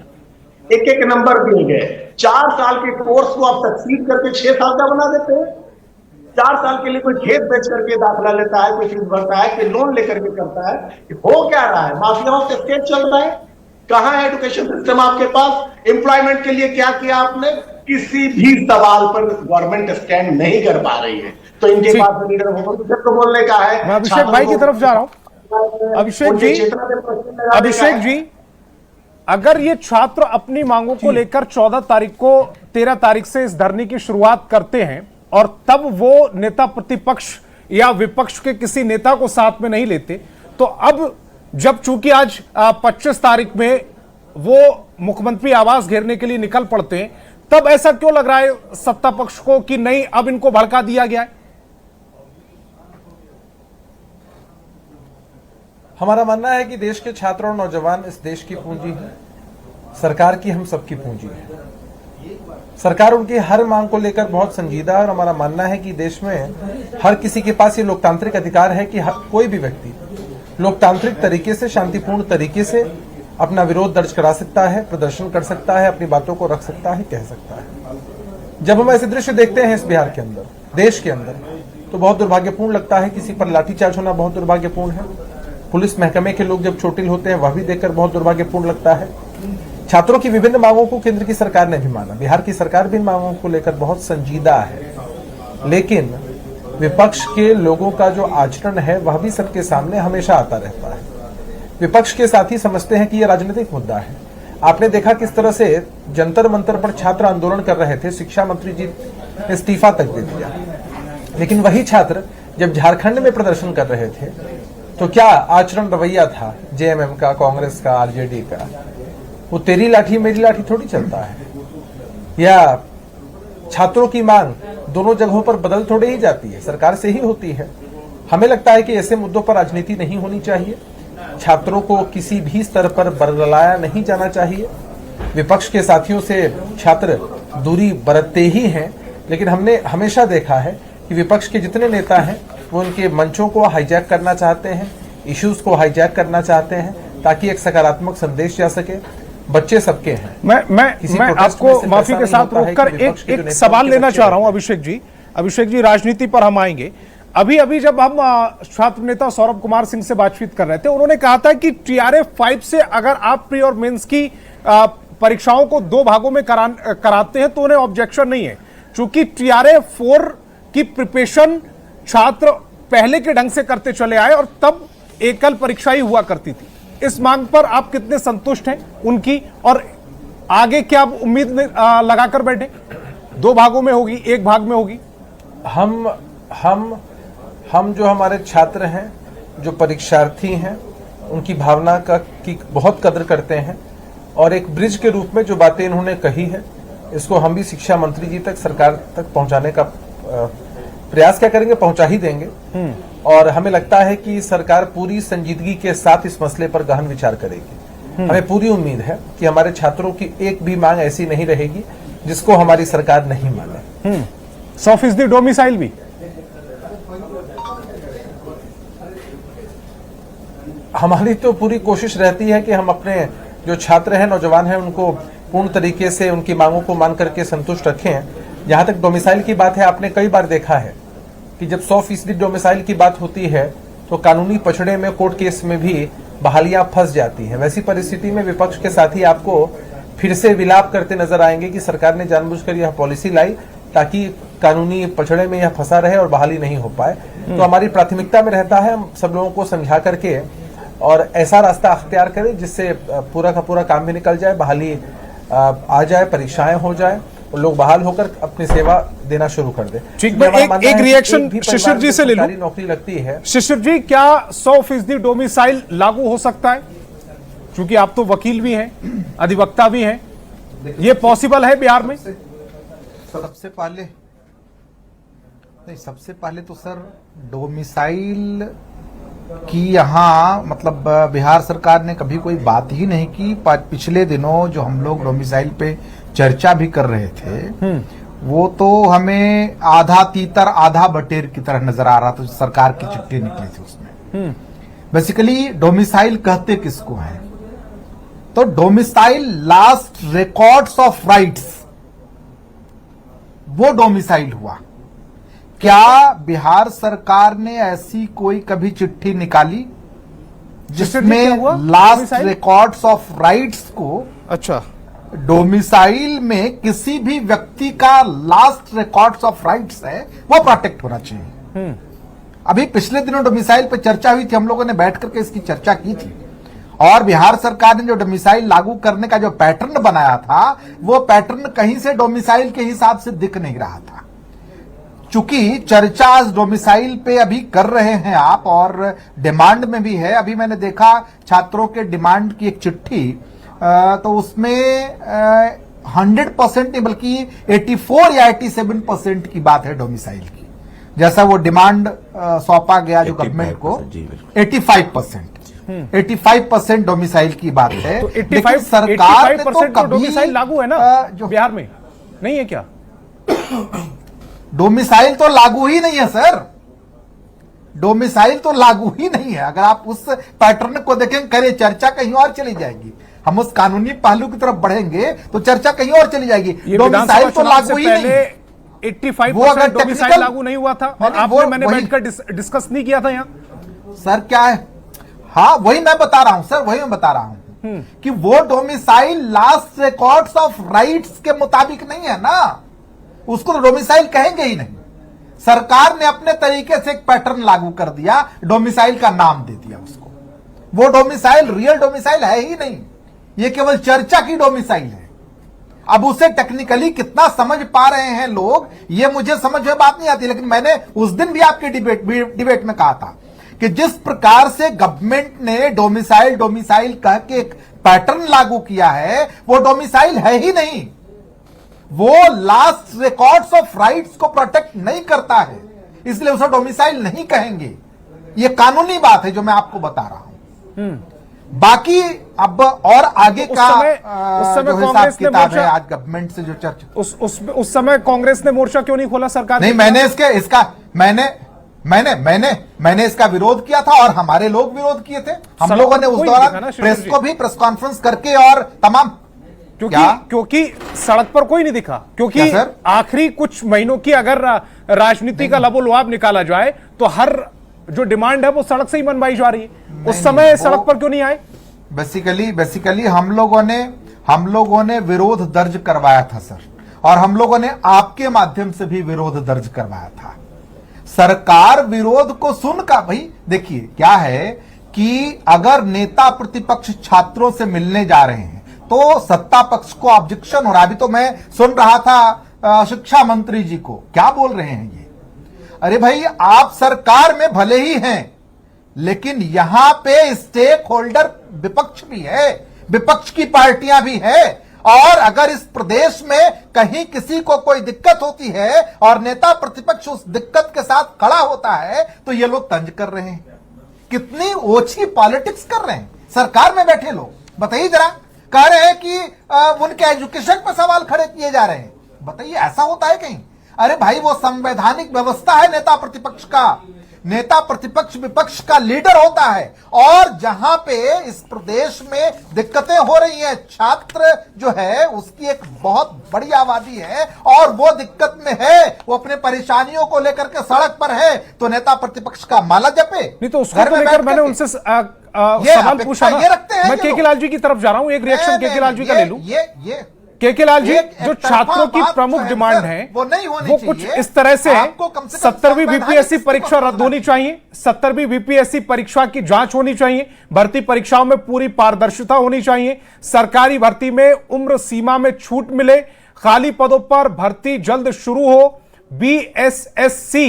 एक एक नंबर दिए गए। 4 साल के कोर्स को आप सक्सीड करके 6 साल का बना देते हैं। 4 साल के लिए कोई खेत बेच करके दाखिला लेता है, कोई फीस भरता है, कोई लोन लेकर के करता है। हो क्या रहा है? माफियाओं के स्टेट चल रहा है। कहां है एजुकेशन सिस्टम आपके पास? एम्प्लॉयमेंट के लिए क्या किया आपने? किसी भी सवाल पर गवर्नमेंट स्टैंड नहीं कर पा रही है। तो इनके पास लीडर को बोलने का है। मैं अभिषेक भाई की तरफ जा रहा हूं। अभिषेक जी, अगर ये छात्र अपनी मांगों को लेकर 14 तारीख को 13 तारीख से इस धरने की शुरुआत करते हैं और तब वो नेता प्रतिपक्ष या विपक्ष के किसी नेता को साथ में नहीं लेते, तो अब जब चूंकि आज 25 तारीख में वो मुख्यमंत्री आवास घेरने के लिए निकल पड़ते हैं, तब ऐसा क्यों लग रहा है सत्ता पक्ष को कि नहीं अब इनको भड़का दिया गया है? हमारा मानना है कि देश के छात्र और नौजवान इस देश की पूंजी है, सरकार की हम सबकी पूंजी है। सरकार उनकी हर मांग को लेकर बहुत संजीदा है और हमारा मानना है कि देश में हर किसी के पास ये लोकतांत्रिक अधिकार है कि कोई भी व्यक्ति लोकतांत्रिक तरीके से, शांतिपूर्ण तरीके से अपना विरोध दर्ज करा सकता है, प्रदर्शन कर सकता है, अपनी बातों को रख सकता है, कह सकता है। जब हम ऐसे दृश्य देखते हैं इस बिहार के अंदर, देश के अंदर, तो बहुत दुर्भाग्यपूर्ण लगता है। किसी पर लाठीचार्ज होना बहुत दुर्भाग्यपूर्ण है। पुलिस महकमे के लोग जब चोटिल होते हैं वह भी देखकर बहुत दुर्भाग्यपूर्ण लगता है। छात्रों की विभिन्न मांगों को केंद्र की सरकार ने भी माना, बिहार की सरकार भी इन मांगों को लेकर बहुत संजीदा है, लेकिन विपक्ष के लोगों का जो आचरण है वह भी सबके सामने हमेशा आता रहता है। विपक्ष के साथी समझते हैं कि यह राजनीतिक मुद्दा है। आपने देखा किस तरह से जंतर मंतर पर छात्र आंदोलन कर रहे थे, शिक्षा मंत्री जी ने इस्तीफा तक दे दिया, लेकिन वही छात्र जब झारखंड में प्रदर्शन कर रहे थे तो क्या आचरण रवैया था जेएमएम का, कांग्रेस का, आरजेडी का? वो तेरी लाठी मेरी लाठी थोड़ी चलता है, या छात्रों की मांग दोनों जगहों पर बदल थोड़ी ही जाती है, सरकार से ही होती है। हमें लगता है कि ऐसे मुद्दों पर राजनीति नहीं होनी चाहिए। छात्रों को किसी भी स्तर पर बरगलाया नहीं जाना चाहिए। विपक्ष के साथियों से छात्र दूरी बरतते ही हैं, लेकिन हमने हमेशा देखा है कि विपक्ष के जितने नेता हैं वो उनके मंचों को हाईजैक करना चाहते हैं, इश्यूज को हाईजैक करना चाहते हैं, ताकि एक सकारात्मक संदेश जा सके। बच्चे सबके हैं। मैं आपको माफी के साथ रोककर एक सवाल लेना चाह रहा हूं अभिषेक जी, राजनीति पर हम आएंगे। अभी जब हम छात्र नेता सौरभ कुमार सिंह से बातचीत कर रहे थे, उन्होंने कहा था कि TRF 5 से अगर आप प्री और मेंस की परीक्षाओं को 2 भागों में कराते हैं तो उन्हें ऑब्जेक्शन नहीं है, क्योंकि TRF 4 की प्रिपरेशन छात्र पहले के ढंग से करते चले आए और तब एकल परीक्षा ही हुआ करती थी। इस मांग पर आप कितने संतुष्ट हैं उनकी, और आगे क्या आप उम्मीद लगाकर बैठे? 2 भागों में होगी, 1 भाग में होगी? हम जो हमारे छात्र हैं, जो परीक्षार्थी हैं, उनकी भावना की बहुत कदर करते हैं, और एक ब्रिज के रूप में जो बातें इन्होंने कही है, इसको हम भी शिक्षा मंत्री जी तक, सरकार तक पहुंचाने का प्रयास क्या करेंगे, पहुंचा ही देंगे। और हमें लगता है कि सरकार पूरी संजीदगी के साथ इस मसले पर गहन विचार करेगी। हमें पूरी उम्मीद है कि हमारे छात्रों की एक भी मांग ऐसी नहीं रहेगी जिसको हमारी सरकार नहीं माने। 100% डोमिसाइल भी? हमारी तो पूरी कोशिश रहती है कि हम अपने जो छात्र हैं, नौजवान हैं, उनको पूर्ण तरीके से उनकी मांगों को मान करके संतुष्ट रखें। जहां तक डोमिसाइल की बात है, आपने कई बार देखा है कि जब 100% डोमिसाइल की बात होती है तो कानूनी पछड़े में, कोर्ट केस में भी बहालियां फंस जाती हैं। वैसी परिस्थिति में विपक्ष के साथी आपको फिर से विलाप करते नजर आएंगे कि सरकार ने जानबूझकर यह पॉलिसी लाई ताकि कानूनी पछड़े में यह फंसा रहे और बहाली नहीं हो पाए। तो हमारी प्राथमिकता में रहता है हम सब लोगों को समझा करके और ऐसा रास्ता अख्तियार करें जिससे पूरा का पूरा काम भी निकल जाए, बहाली आ जाए, परीक्षाएं हो जाए और लोग बहाल होकर अपनी सेवा देना शुरू कर दे। ठीक, मैं एक रिएक्शन शिशिर जी से ले लूं। नौकरी लगती है। शिशिर जी, क्या 100% डोमिसाइल लागू हो सकता है? क्योंकि आप तो वकील भी हैं, अधिवक्ता भी हैं, ये पॉसिबल है बिहार में? सबसे पहले तो सर डोमिसाइल की यहाँ मतलब बिहार सरकार ने कभी कोई बात ही नहीं की। पिछले दिनों जो हम लोग डोमिसाइल पे चर्चा भी कर रहे थे वो तो हमें आधा तीतर आधा बटेर की तरह नजर आ रहा था। सरकार की चिट्ठी निकली थी उसमें। बेसिकली डोमिसाइल कहते किसको है? तो domicile last records of rights, वो डोमिसाइल हुआ। क्या बिहार सरकार ने ऐसी कोई कभी चिट्ठी निकाली जिसमें लास्ट रिकॉर्ड्स ऑफ राइट्स को, अच्छा, डोमिसाइल में किसी भी व्यक्ति का लास्ट रिकॉर्ड्स ऑफ राइट्स है वो प्रोटेक्ट होना चाहिए। अभी पिछले दिनों डोमिसाइल पे चर्चा हुई थी, हम लोगों ने बैठ करके इसकी चर्चा की थी और बिहार सरकार ने जो डोमिसाइल लागू करने का जो पैटर्न बनाया था वो पैटर्न कहीं से डोमिसाइल के हिसाब से दिख नहीं रहा था। चूंकि चर्चा डोमिसाइल पे अभी कर रहे हैं आप और डिमांड में भी है। अभी मैंने देखा छात्रों के डिमांड की एक चिट्ठी, तो उसमें 100% नहीं बल्कि 84 या 87% की बात है डोमिसाइल की। जैसा वो डिमांड सौंपा गया जो गवर्नमेंट को, 85% डोमिसाइल की बात है। तो लेकिन सरकार ने तो कभी डोमिसाइल लागू है ना जो बिहार में, नहीं है क्या? डोमिसाइल तो लागू ही नहीं है सर, डोमिसाइल तो लागू ही नहीं है। अगर आप उस पैटर्न को देखें, करें चर्चा कहीं और चली जाएगी। हम उस कानूनी पहलू की तरफ बढ़ेंगे तो चर्चा कहीं और चली जाएगी। डोमिसाइल तो लागू ही नहीं। 85% डोमिसाइल लागू नहीं हुआ था और आपने मैंने बैठकर डिस्कस नहीं किया था यहाँ। सर क्या है, हाँ वही मैं बता रहा हूं सर, वही मैं बता रहा हूं कि वो domicile last records of rights के मुताबिक नहीं है ना, उसको तो डोमिसाइल कहेंगे ही नहीं। सरकार ने अपने तरीके से एक पैटर्न लागू कर दिया, डोमिसाइल का नाम दे दिया उसको। वो डोमिसाइल रियल डोमिसाइल है ही नहीं, ये केवल चर्चा की डोमिसाइल है। अब उसे टेक्निकली कितना समझ पा रहे हैं लोग, ये मुझे समझ में बात नहीं आती। लेकिन मैंने उस दिन भी आपके डिबेट में कहा था कि जिस प्रकार से गवर्नमेंट ने डोमिसाइल कह के एक पैटर्न लागू किया है, वो डोमिसाइल है ही नहीं। वो लास्ट रिकॉर्ड्स ऑफ राइट्स को प्रोटेक्ट नहीं करता है, इसलिए उसे डोमिसाइल नहीं कहेंगे। ये कानूनी बात है जो मैं आपको बता रहा हूं। बाकी अब और आगे का उस समय जो हिसाब किताब है आज गवर्नमेंट से जो चर्चा, उस समय कांग्रेस ने मोर्चा क्यों नहीं खोला सरकार? नहीं, मैंने इसका विरोध किया था और हमारे लोग विरोध किए थे। हम लोगों ने उस दौरान प्रेस कॉन्फ्रेंस करके और तमाम, क्योंकि सड़क पर कोई नहीं दिखा, क्योंकि आखिरी कुछ महीनों की अगर राजनीति का लबोलुआब निकाला जाए तो हर जो डिमांड है वो सड़क से ही मनवाई जा रही है। उस समय सड़क पर क्यों नहीं आए? बेसिकली हम लोगों ने विरोध दर्ज करवाया था सर, और हम लोगों ने आपके माध्यम से भी विरोध दर्ज करवाया था। सरकार विरोध को सुनकर, भाई देखिए क्या है कि अगर नेता प्रतिपक्ष छात्रों से मिलने जा रहे हैं तो सत्ता पक्ष को ऑब्जेक्शन हो रहा। अभी तो मैं सुन रहा था शिक्षा मंत्री जी को, क्या बोल रहे हैं ये, अरे भाई आप सरकार में भले ही हैं लेकिन यहां पे स्टेक होल्डर विपक्ष भी है, विपक्ष की पार्टियां भी है, और अगर इस प्रदेश में कहीं किसी को कोई दिक्कत होती है और नेता प्रतिपक्ष उस दिक्कत के साथ खड़ा होता है तो ये लोग तंज कर रहे हैं। कितनी ओछी पॉलिटिक्स कर रहे हैं सरकार में बैठे लोग, बताइए जरा। कह रहे हैं कि उनके एजुकेशन पर सवाल खड़े किए जा रहे हैं, बताइए ऐसा होता है कहीं? अरे भाई वो संवैधानिक व्यवस्था है नेता प्रतिपक्ष का। नेता प्रतिपक्ष विपक्ष का लीडर होता है, और जहां पे इस प्रदेश में दिक्कतें हो रही हैं, छात्र जो है उसकी एक बहुत बड़ी आबादी है और वो दिक्कत में है, वो अपने परेशानियों को लेकर के सड़क पर है, तो नेता प्रतिपक्ष का माला जपे। नहीं तो उसको लेकर मैंने उनसे सवाल पूछा ना, ये रखते हैं। मैं केके लाल जी की तरफ जा रहा हूं, एक रिएक्शन केके लाल जी का ले लूं। केके लाल जी, जो छात्रों की प्रमुख डिमांड है वो नहीं होनी वो कुछ इस तरह से है, 70वीं बीपीएससी परीक्षा रद्द होनी चाहिए, 70वीं बीपीएससी परीक्षा की जांच होनी चाहिए, भर्ती परीक्षाओं में पूरी पारदर्शिता होनी चाहिए, सरकारी भर्ती में उम्र सीमा में छूट मिले, खाली पदों पर भर्ती जल्द शुरू हो, बीएसएससी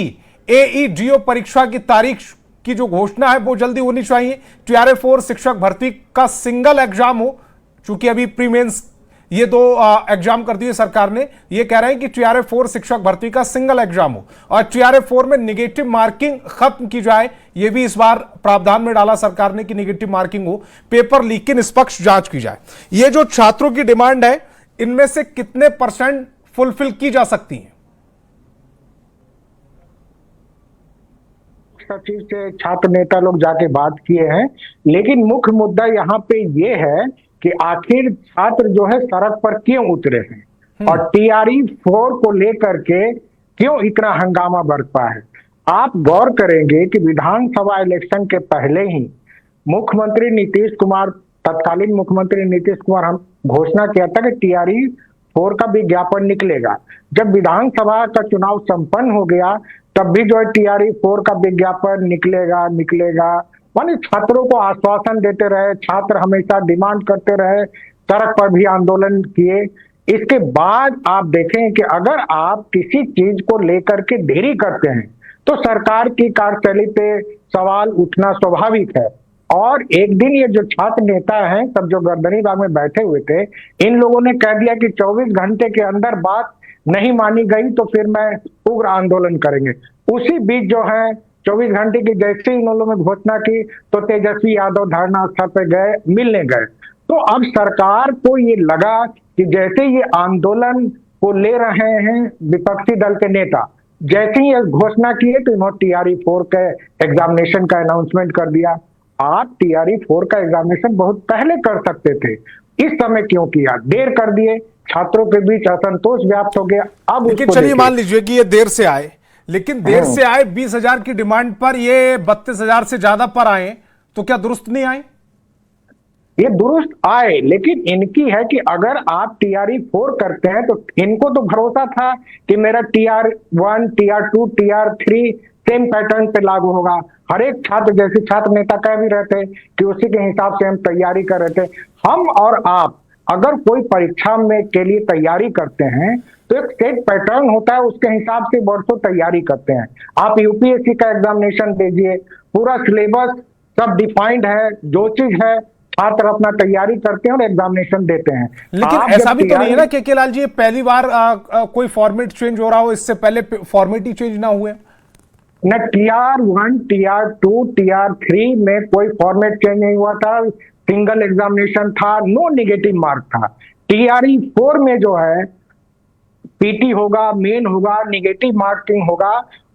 एईडीओ परीक्षा की तारीख की जो घोषणा है वो जल्दी होनी चाहिए, TRA-4 शिक्षक भर्ती का सिंगल एग्जाम हो, चूंकि अभी प्री मेंस ये दो एग्जाम कर दिए सरकार ने, ये कह रहे हैं कि TRA-4 शिक्षक भर्ती का सिंगल एग्जाम हो और TRA-4 में निगेटिव मार्किंग खत्म की जाए, ये भी इस बार प्रावधान में डाला सरकार ने कि निगेटिव मार्किंग हो, पेपर लीक की निष्पक्ष जांच की जाए। ये जो छात्रों की डिमांड है, इनमें से कितने % फुलफिल की जा सकती है? सचिव से छात्र नेता लोग जाके बात किए हैं, लेकिन मुख्य मुद्दा यहाँ पे ये है कि आखिर छात्र जो है सड़क पर क्यों उतरे हैं और TRA-4 को लेकर के क्यों इतना हंगामा बरपा है। आप गौर करेंगे कि विधानसभा इलेक्शन के पहले ही मुख्यमंत्री नीतीश कुमार, तत्कालीन मुख्यमंत्री नीतीश कुमार हम घोषणा किया था कि TRA-4 का विज्ञापन निकलेगा। जब विधानसभा का चुनाव संपन्न हो गया तब भी जो है TRA-4 का विज्ञापन निकलेगा माने छात्रों को आश्वासन देते रहे, छात्र हमेशा डिमांड करते रहे, सड़क पर भी आंदोलन किए। इसके बाद आप देखें कि अगर आप किसी चीज को लेकर के देरी करते हैं तो सरकार की कार्यशैली पे सवाल उठना स्वाभाविक है। और एक दिन ये जो छात्र नेता हैं सब जो गर्दनी बाग में बैठे हुए थे, इन लोगों ने कह दिया कि 24 घंटे के अंदर बात नहीं मानी गई तो फिर मैं उग्र आंदोलन करेंगे। उसी बीच जो है 24 घंटे की जैसे इन लोगों ने घोषणा की तो तेजस्वी यादव धरना स्थल पे गए, मिलने गए। तो अब सरकार को ये लगा कि जैसे ये आंदोलन को ले रहे हैं विपक्षी दल के नेता, जैसे ही घोषणा की है तो इन्होंने TRA-4 के एग्जामिनेशन का अनाउंसमेंट कर दिया। आप TRA-4 का एग्जामिनेशन बहुत पहले कर सकते थे, इस समय क्यों किया? देर कर दिए, छात्रों के बीच असंतोष व्याप्त हो गया। अब लेकिन चलिए मान लीजिए कि ये देर से आए, लेकिन देर से आए 20,000 की डिमांड पर ये 32,000 से ज्यादा पर आए, तो क्या दुरुस्त नहीं आए? ये दुरुस्त आए, लेकिन इनकी है कि अगर आप TRA-4 करते हैं तो इनको तो भरोसा था कि मेरा TR-1, TR-2, TR-3 same pattern पे लागू होगा। हर एक छात्र, जैसे छात्र नेता कह भी रहे थे कि उसी के हिसाब से हम तैयारी कर रहे थे। हम और आप अगर कोई परीक्षा में के लिए तैयारी करते हैं तो एक सेट पैटर्न होता है, उसके हिसाब से वर्षों तैयारी करते हैं। आप यूपीएससी का एग्जामिनेशन दीजिए, पूरा सिलेबस सब डिफाइंड है, जो चीज है छात्र अपना तैयारी करते हैं और एग्जामिनेशन देते हैं। लेकिन ऐसा भी तो नहीं है ना केके लाल जी, पहली बार कोई फॉर्मेट चेंज हो रहा हो, इससे पहले फॉर्मेट ही चेंज ना हुए न। TR-1, TR-2, TR-3 में कोई फॉर्मेट चेंज नहीं हुआ था, सिंगल एग्जामिनेशन था, नो नेगेटिव मार्क था। TRA-4 में जो है PT होगा, मेन होगा, नेगेटिव मार्किंग होगा,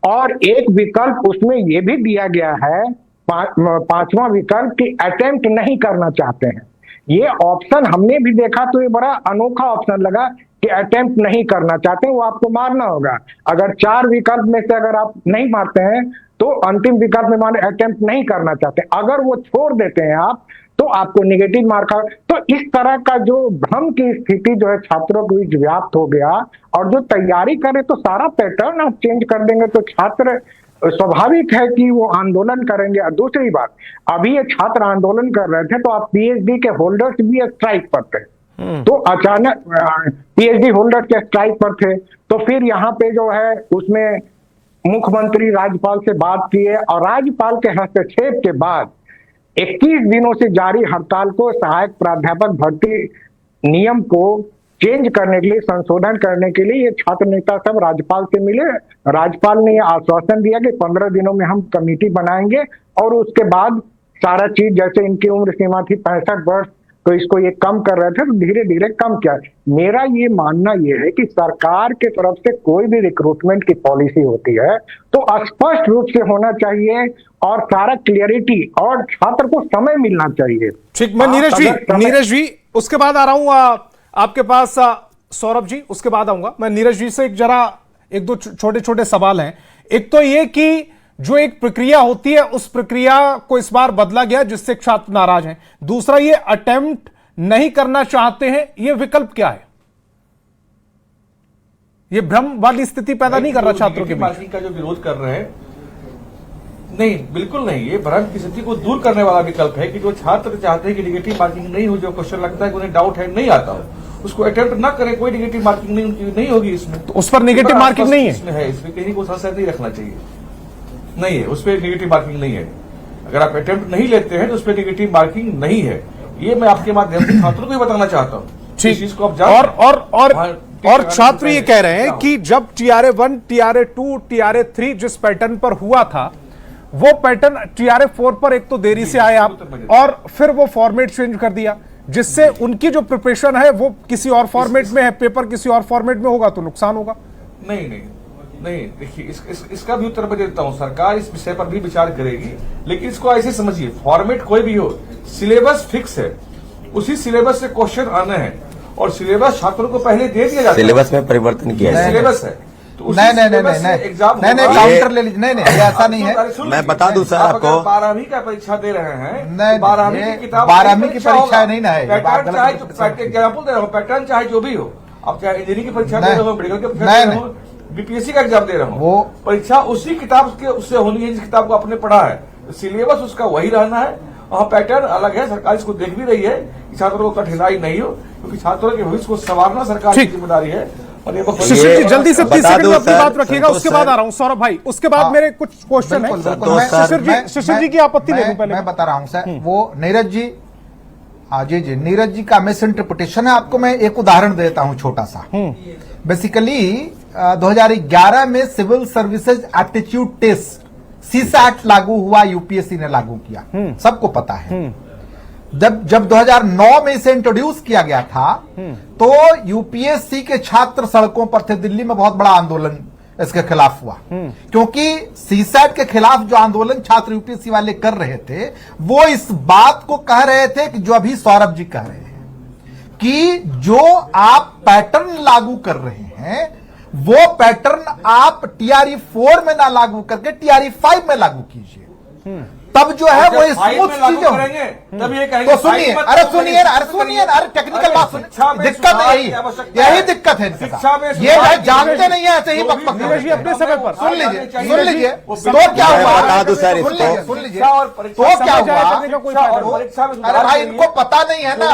और एक विकल्प उसमें यह भी दिया गया है, पांचवा विकल्प कि अटेम्प्ट नहीं करना चाहते हैं। ये ऑप्शन हमने भी देखा तो ये बड़ा अनोखा ऑप्शन लगा कि अटेम्प्ट नहीं करना चाहते, वो आपको मारना होगा। अगर 4 विकल्प में से अगर आप नहीं मारते हैं तो अंतिम विकल्प में माने अटेम्प्ट नहीं करना चाहते, अगर वो छोड़ देते हैं आप तो आपको नेगेटिव मार्क। तो इस तरह का जो भ्रम की स्थिति जो है छात्रों के बीच व्याप्त हो गया, और जो तैयारी करे तो सारा पैटर्न आप चेंज कर देंगे तो छात्र स्वाभाविक है कि वो आंदोलन करेंगे। और दूसरी बात, अभी ये छात्र आंदोलन कर रहे थे तो आप PhD के होल्डर्स भी स्ट्राइक पर थे, तो अचानक PhD होल्डर्स के स्ट्राइक पर थे, तो फिर यहाँ पे जो है उसमें मुख्यमंत्री राज्यपाल से बात किए और राज्यपाल के हस्तक्षेप के बाद 21 दिनों से जारी हड़ताल को सहायक प्राध्यापक भर्ती नियम को चेंज करने के लिए, संशोधन करने के लिए ये छात्र नेता सब राज्यपाल से मिले। राज्यपाल ने यह आश्वासन दिया कि 15 दिनों में हम कमेटी बनाएंगे और उसके बाद सारा चीज, जैसे इनकी उम्र सीमा थी 65 वर्ष तो इसको ये कम कर रहे थे, तो धीरे धीरे कम किया। मेरा ये मानना ये है कि सरकार के तरफ से कोई भी रिक्रूटमेंट की पॉलिसी होती है तो स्पष्ट रूप से होना चाहिए और सारा क्लियरिटी, और छात्र को समय मिलना चाहिए। ठीक, मैं नीरज जी उसके बाद आ रहा हूं आपके पास, सौरभ जी उसके बाद आऊंगा। मैं नीरज जी से एक दो छोटे छोटे सवाल हैं। एक तो ये कि जो एक प्रक्रिया होती है उस प्रक्रिया को इस बार बदला गया जिससे छात्र नाराज हैं। दूसरा, ये अटेम्प्ट नहीं करना चाहते हैं, ये विकल्प क्या है? ये भ्रम वाली स्थिति पैदा नहीं कर रहा छात्रों के बीच का जो विरोध कर रहे हैं? नहीं, बिल्कुल नहीं। ये भ्रम की स्थिति को दूर करने वाला विकल्प है कि जो छात्र चाहते हैं कि नेगेटिव मार्किंग नहीं हो, जो क्वेश्चन लगता है कि उन्हें डाउट है नहीं आता हो, उसको अटेम्प्ट ना करें, कोई नेगेटिव मार्किंग नहीं होगी इसमें। तो उस पर नेगेटिव मार्किंग नहीं है, इसमें कहीं को संशय नहीं रखना चाहिए। नहीं है, उस पर नेगेटिव मार्किंग नहीं है। अगर आप अटेम्प्ट नहीं लेते हैं तो उस पर नेगेटिव मार्किंग नहीं है। ये मैं आपके माध्यम से छात्रों को ही बताना चाहता हूँ। इस चीज को आप और छात्र ये कह रहे हैं कि जब TRA1, TRA2, TRA3 जिस पैटर्न पर हुआ था, वो पैटर्न TRA4 पर एक तो देरी से आए आप, और फिर वो फॉर्मेट चेंज कर दिया, जिससे उनकी जो प्रिपरेशन है वो किसी और फॉर्मेट में है, पेपर किसी और फॉर्मेट में होगा तो नुकसान होगा। नहीं, देखिए इसका भी उत्तर मैं देता हूं। सरकार इस विषय पर भी विचार करेगी, लेकिन इसको ऐसे समझिए, फॉर्मेट कोई भी हो, सिलेबस फिक्स है, उसी सिलेबस से क्वेश्चन आने हैं, और सिलेबस छात्रों को पहले दे दिया जाता है। सिलेबस में परिवर्तन किया है, सिलेबस है तो नहीं काउंटर ले लीजिए। नहीं ऐसा नहीं है। मैं बता दूं सर आपको, 12वीं का परीक्षा दे रहे हैं, 12वीं की किताब 12वीं की परीक्षा नहीं है। पैटर्न चाहे एग्जाम्पल दे रहा हूँ, पैटर्न चाहे जो भी हो, आप चाहे इंजीनियरिंग की परीक्षा दे रहे हो, मेडिकल की परीक्षा दे रहे हो, बीपीएससी का एग्जाम दे रहा हूँ, वो परीक्षा उसी किताब के उससे होनी है जिस किताब को आपने पढ़ा है। सिलेबस उसका वही रहना है, वहाँ पैटर्न अलग है। सरकार इसको देख भी रही है कि छात्रों को कठिनाई नहीं हो, क्योंकि छात्रों के भविष्य को संवारना सरकार की जिम्मेदारी है। और ये शिशिर जी जल्दी से 30 सेकंड में अपनी बात रखिएगा, उसके बाद आ रहा हूँ सौरभ भाई, उसके बाद मेरे कुछ क्वेश्चन है। शिशिर जी की आपत्ति ले लूं पहले। मैं बता रहा हूँ सर, वो नीरज जी नीरज जी का मिस इंटरप्रिटेशन है। आपको मैं एक उदाहरण देता हूं छोटा सा। बेसिकली 2011 में civil services aptitude test CSAT लागू हुआ, यूपीएससी ने लागू किया, सबको पता है। जब 2009 में इसे इंट्रोड्यूस किया गया था तो यूपीएससी के छात्र सड़कों पर थे। दिल्ली में बहुत बड़ा आंदोलन इसके खिलाफ हुआ, क्योंकि CSAT के खिलाफ जो आंदोलन छात्र यूपीएससी वाले कर रहे थे वो इस बात को कह रहे थे कि जो अभी सौरभ जी कह रहे हैं कि जो आप पैटर्न लागू कर रहे हैं वो पैटर्न आप TRE4 में ना लागू करके TRE5 में लागू कीजिए, तब जो है वो स्मूथ चीजें होंगी। तो सुनिए, अरे टेक्निकल बात सुनिए, दिक्कत यही दिक्कत है इनके साथ। ये भाई जानते नहीं है, ऐसे ही बकबक अपने समय पर सुन लीजिए तो क्या हुआ, सुन लीजिए तो क्या हुआ। अरे भाई इनको पता नहीं है ना,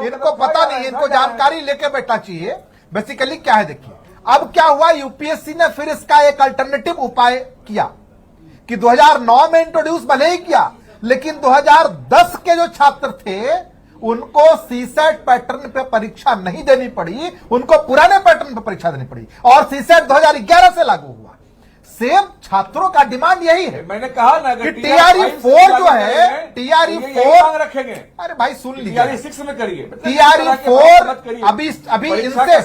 इनको पता नहीं है, इनको जानकारी लेके बैठना चाहिए। बेसिकली क्या है देखिए, अब क्या हुआ, यूपीएससी ने फिर इसका एक अल्टरनेटिव उपाय किया कि 2009 में इंट्रोड्यूस भले ही किया, लेकिन 2010 के जो छात्र थे उनको CSAT पैटर्न पे परीक्षा नहीं देनी पड़ी, उनको पुराने पैटर्न पे परीक्षा देनी पड़ी, और CSAT 2011 से लागू हुआ। सेम छात्रों का डिमांड यही है। मैंने कहा ना कि TRE4 जो है, TRE4 रखेंगे। अरे भाई सुन लीजिए, TRE6 में करिए, TRE4 अभी इनसे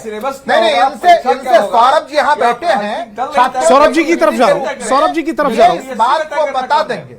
इनसे सौरभ जी यहाँ बैठे हैं, सौरभ जी की तरफ जा रहा हूँ, सौरभ जी की तरफ जा रहा हूँ, इस बात को बता देंगे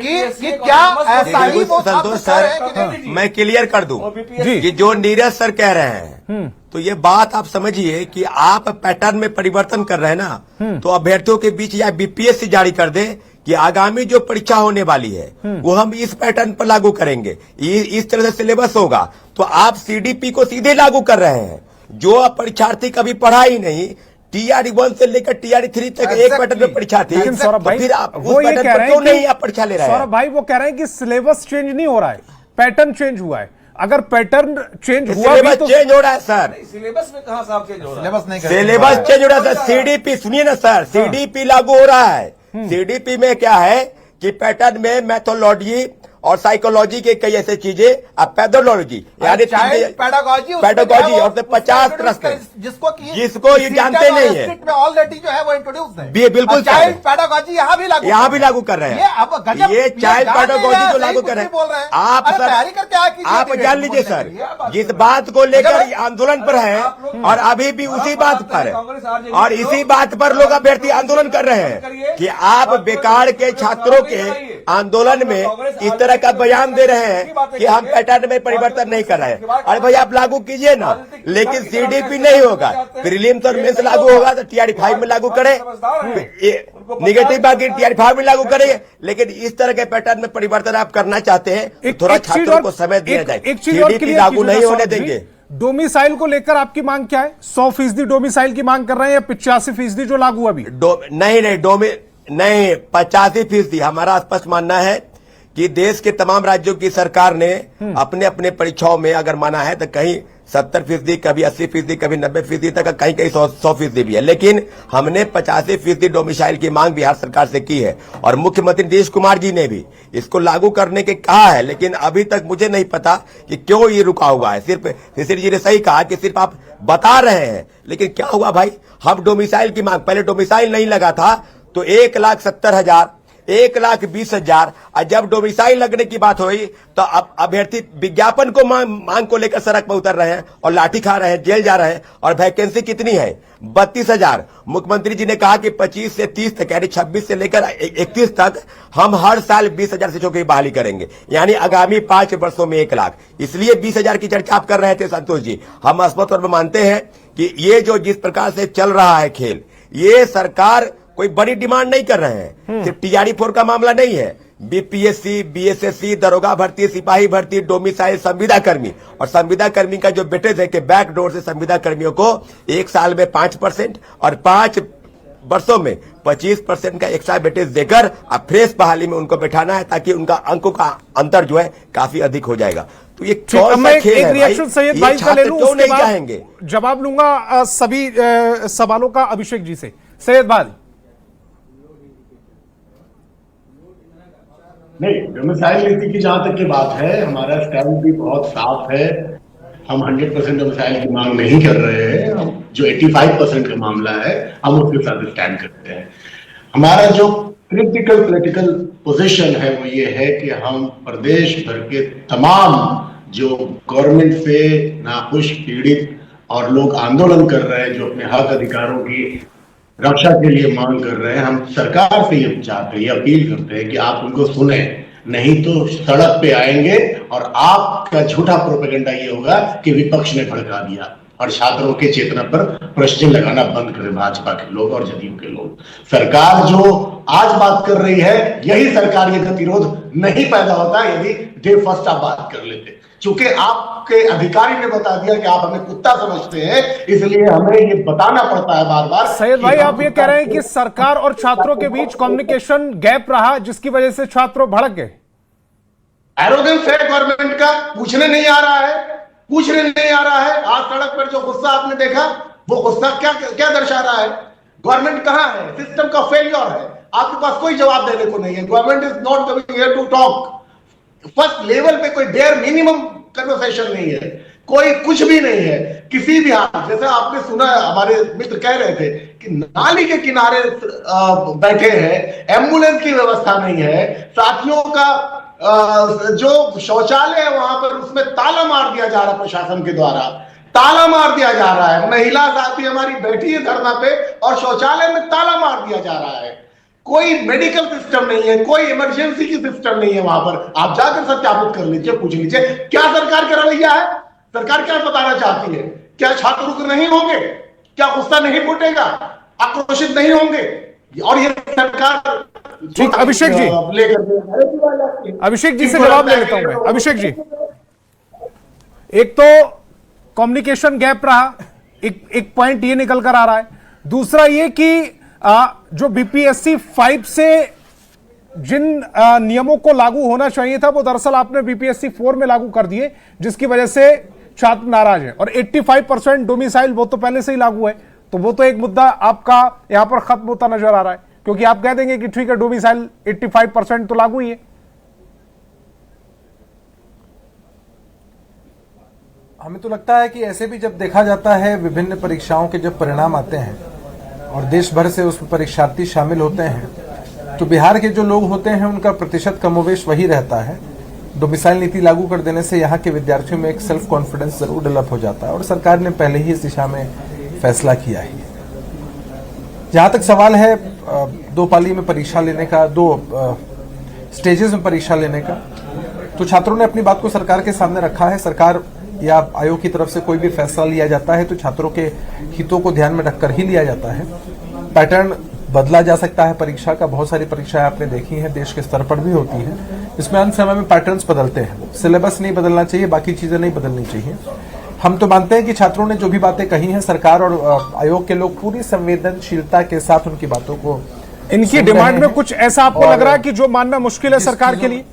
कि क्या ऐसा ही वो संतोष सर, मैं क्लियर कर दूं कि जो नीरज सर कह रहे हैं, तो ये बात आप समझिए कि आप पैटर्न में परिवर्तन कर रहे हैं ना, तो अभ्यर्थियों के बीच या बीपीएससी जारी कर दे कि आगामी जो परीक्षा होने वाली है वो हम इस पैटर्न पर लागू करेंगे, इस तरह से सिलेबस होगा, तो आप सीडीपी को सीधे लागू कर रहे हैं। जो परीक्षार्थी कभी पढ़ा ही नहीं, TRE1 से लेकर TRE3 तक एक पैटर्न में परीक्षा थी, लेकिन सौरभ भाई फिर आप वो ये कह रहे हैं नहीं आप परीक्षा ले रहे हैं। सौरभ भाई वो कह रहे हैं कि सिलेबस चेंज नहीं हो रहा है, पैटर्न चेंज हुआ है। अगर पैटर्न चेंज हुआ भी तो चेंज हो रहा है सर, सिलेबस में कहां साहब चेंज हो रहा है? सिलेबस नहीं, सिलेबस चेंज हो रहा है सर। सीडीपी सुनिए ना सर, सीडीपी लागू हो रहा है। सीडीपी में क्या है कि पैटर्न में मैथोलॉजी और साइकोलॉजी के कई ऐसे चीजें, अब पैथोलॉजी यानी पैडागॉजी और 50 ट्रस्ट है जिसको ये जानते नहीं है, ऑलरेडी जो है वो इंट्रोड्यूस है। बिल्कुल चाइल्ड पैडागॉजी यहाँ भी लागू कर रहे हैं। ये चाइल्ड पैडागॉजी जो लागू कर रहे हैं, आप सर आप जान लीजिए सर, जिस बात को लेकर आंदोलन पर है और अभी भी उसी बात पर और इसी बात पर लोग अभ्यर्थी आंदोलन कर रहे हैं कि आप बेकार के छात्रों के आंदोलन में इस तरह का बयान दे रहे हैं कि हम पैटर्न में परिवर्तन नहीं कर रहे हैं। अरे भाई आप लागू कीजिए ना, लेकिन सीडीपी नहीं होगा, प्रीलिम्स और मेंस लागू होगा तो टीआरई 5 में लागू करें, निगेटिव बाकी टीआरई 5 में लागू करें। लेकिन इस तरह के पैटर्न में परिवर्तन आप करना चाहते हैं, थोड़ा छात्रों को समय दिया जाए। सीडीपी लागू नहीं होने देंगे। डोमिसाइल को लेकर आपकी मांग क्या है? 100% डोमिसाइल की मांग कर रहे हैं या 85% जो लागू अभी? नहीं 85%। हमारा स्पष्ट मानना है कि देश के तमाम राज्यों की सरकार ने अपने अपने परीक्षाओं में अगर माना है तो कहीं 70%, कभी 80%, कभी 90% तक, कहीं कहीं 100% भी है। लेकिन हमने 85% डोमिसाइल की मांग बिहार सरकार से की है और मुख्यमंत्री नीतीश कुमार जी ने भी इसको लागू करने के कहा है। लेकिन अभी तक मुझे नहीं पता कि क्यों ये रुका हुआ है। सिर्फ शिशिर जी ने सही कहा कि सिर्फ आप बता रहे हैं, लेकिन क्या हुआ भाई? हम डोमिसाइल की मांग, पहले डोमिसाइल नहीं लगा था तो 1,70,000, 1,20,000, और जब डोमिसाइल लगने की बात हुई तो अब अभ्यर्थी विज्ञापन को मांग को लेकर सड़क पर उतर रहे हैं और लाठी खा रहे हैं, जेल जा रहे हैं। और वैकेंसी कितनी है? 32,000। मुख्यमंत्री जी ने कहा कि 25 से 30 तक, यानी 26 से लेकर 31 तक हम हर साल 20,000 शिक्षकों की बहाली करेंगे, यानी आगामी 5 वर्षों में 1 लाख। इसलिए 20,000 की चर्चा आप कर रहे थे संतोष जी। हम स्पष्ट तौर पर मानते हैं कि ये जो जिस प्रकार से चल रहा है खेल, ये सरकार कोई बड़ी डिमांड नहीं कर रहे हैं। सिर्फ टीआरई 4 का मामला नहीं है, बीपीएससी, बीएसएससी, दरोगा भर्ती, सिपाही भर्ती, डोमिसाइल, संविदा कर्मी, और संविदा कर्मी का जो वेटेज है कि बैकडोर से संविदा कर्मियों को 1 साल में 5% और 5 वर्षों में 25% का एक्स्ट्रा वेटेज देकर अब फ्रेश बहाली में उनको बैठाना है, ताकि उनका अंकों का अंतर जो है काफी अधिक हो जाएगा। तो ये कौन सा खेल है रिएक्शन सैयद भाई का ले लूं, क्यों उसके नहीं बाद चाहेंगे? जवाब लूंगा सभी सवालों का अभिषेक जी से। सैयद भाई, नहीं, डोमिसाइल नीति की जहां तक की बात है, हमारा स्टैंड भी बहुत साफ है। हम 100% डोमिसाइल की मांग नहीं कर रहे हैं। हम जो 85% का मामला है, हम उसके साथ स्टैंड करते हैं। हमारा जो क्रिटिकल पॉलिटिकल पोजीशन है वो ये है कि हम प्रदेश भर के तमाम जो गवर्नमेंट से नाखुश, पीड़ित और लोग आंदोलन कर रहे हैं, जो अपने हक अधिकारों की रक्षा के लिए मांग कर रहे हैं, हम सरकार से ये चाहते हैं, अपील करते हैं कि आप उनको सुने, नहीं तो सड़क पे आएंगे और आपका झूठा प्रोपेगेंडा ये होगा कि विपक्ष ने भड़का दिया और छात्रों के चेतना पर प्रश्न लगाना बंद करें भाजपा के लोग और जदयू के लोग। सरकार जो आज बात कर रही है, यही सरकार ये गतिरोध नहीं पैदा होता यदि डे फर्स्ट आप बात कर लेते। चूंकि आपके अधिकारी ने बता दिया कि आप हमें कुत्ता समझते हैं, इसलिए हमें ये बताना पड़ता है बार बार। सैयद भाई, आप ये कह रहे हैं कि सरकार और छात्रों के बीच कम्युनिकेशन गैप रहा, जिसकी वजह से छात्र भड़क गए। एरोगेंस है गवर्नमेंट का, पूछने नहीं आ रहा है, पूछने नहीं आ रहा है। आज सड़क पर जो गुस्सा आपने देखा, वो गुस्सा क्या दर्शा रहा है? गवर्नमेंट कहां है? सिस्टम का फेलियर है। आपके पास कोई जवाब देने को नहीं है। Government is not coming here to talk. First level पे कोई बेयर मिनिमम कन्वर्सेशन नहीं है, कोई कुछ भी नहीं है किसी भी हाल। जैसे आपने सुना, हमारे मित्र कह रहे थे कि नाली के किनारे बैठे हैं, एम्बुलेंस की व्यवस्था नहीं है, साथियों का जो शौचालय है वहां पर उसमें ताला मार दिया जा रहा है, प्रशासन के द्वारा ताला मार दिया जा रहा है। महिला साथी हमारी बैठी है धरना पे और शौचालय में ताला मार दिया जा रहा है। कोई मेडिकल सिस्टम नहीं है, कोई इमरजेंसी की सिस्टम नहीं है वहां पर। आप जाकर सत्यापित कर लीजिए, पूछ लीजिए क्या सरकार का रवैया है। सरकार क्या बताना चाहती है? क्या छात्र रुक नहीं होंगे? क्या गुस्सा नहीं फूटेगा? आक्रोशित नहीं होंगे? और ये सरकार ठीक, अभिषेक जी, अभिषेक जी से जवाब ले लेता हूं मैं। अभिषेक जी, एक तो कम्युनिकेशन गैप रहा, एक पॉइंट ये निकल कर आ रहा है। दूसरा ये कि जो बीपीएससी 5 से जिन नियमों को लागू होना चाहिए था, वो दरअसल आपने बीपीएससी 4 में लागू कर दिए, जिसकी वजह से छात्र नाराज हैं। और 85% डोमिसाइल वो तो पहले से ही लागू है, तो वो तो एक मुद्दा आपका यहां पर खत्म होता नजर आ रहा है, क्योंकि आप कह देंगे कि ठीक है डोमिसाइल 85% तो लागू ही है। हमें तो लगता है कि ऐसे भी जब देखा जाता है विभिन्न परीक्षाओं के जब परिणाम आते हैं और देश भर से उसमें परीक्षार्थी शामिल होते हैं तो बिहार के जो लोग होते हैं उनका प्रतिशत कमोवेश वही रहता है। डोमिसाइल नीति लागू कर देने से यहाँ के विद्यार्थियों में एक सेल्फ कॉन्फिडेंस जरूर डेवलप हो जाता है और सरकार ने पहले ही इस दिशा में फैसला किया है। जहाँ तक सवाल है दो पाली में परीक्षा लेने का, दो स्टेजेस में परीक्षा लेने का, तो छात्रों ने अपनी बात को सरकार के सामने रखा है। सरकार या आयोग की तरफ से कोई भी फैसला लिया जाता है तो छात्रों के हितों को ध्यान में रखकर ही लिया जाता है। पैटर्न बदला जा सकता है परीक्षा का, बहुत सारी परीक्षाएं आपने देखी हैं देश के स्तर पर भी होती हैं, इसमें अंत समय में पैटर्न्स बदलते हैं। सिलेबस नहीं बदलना चाहिए, बाकी चीजें नहीं बदलनी चाहिए। हम तो मानते हैं कि छात्रों ने जो भी बातें कही हैं सरकार और आयोग के लोग पूरी संवेदनशीलता के साथ उनकी बातों को, इनकी डिमांड में कुछ ऐसा आपको लग रहा है कि जो मानना मुश्किल है सरकार के लिए?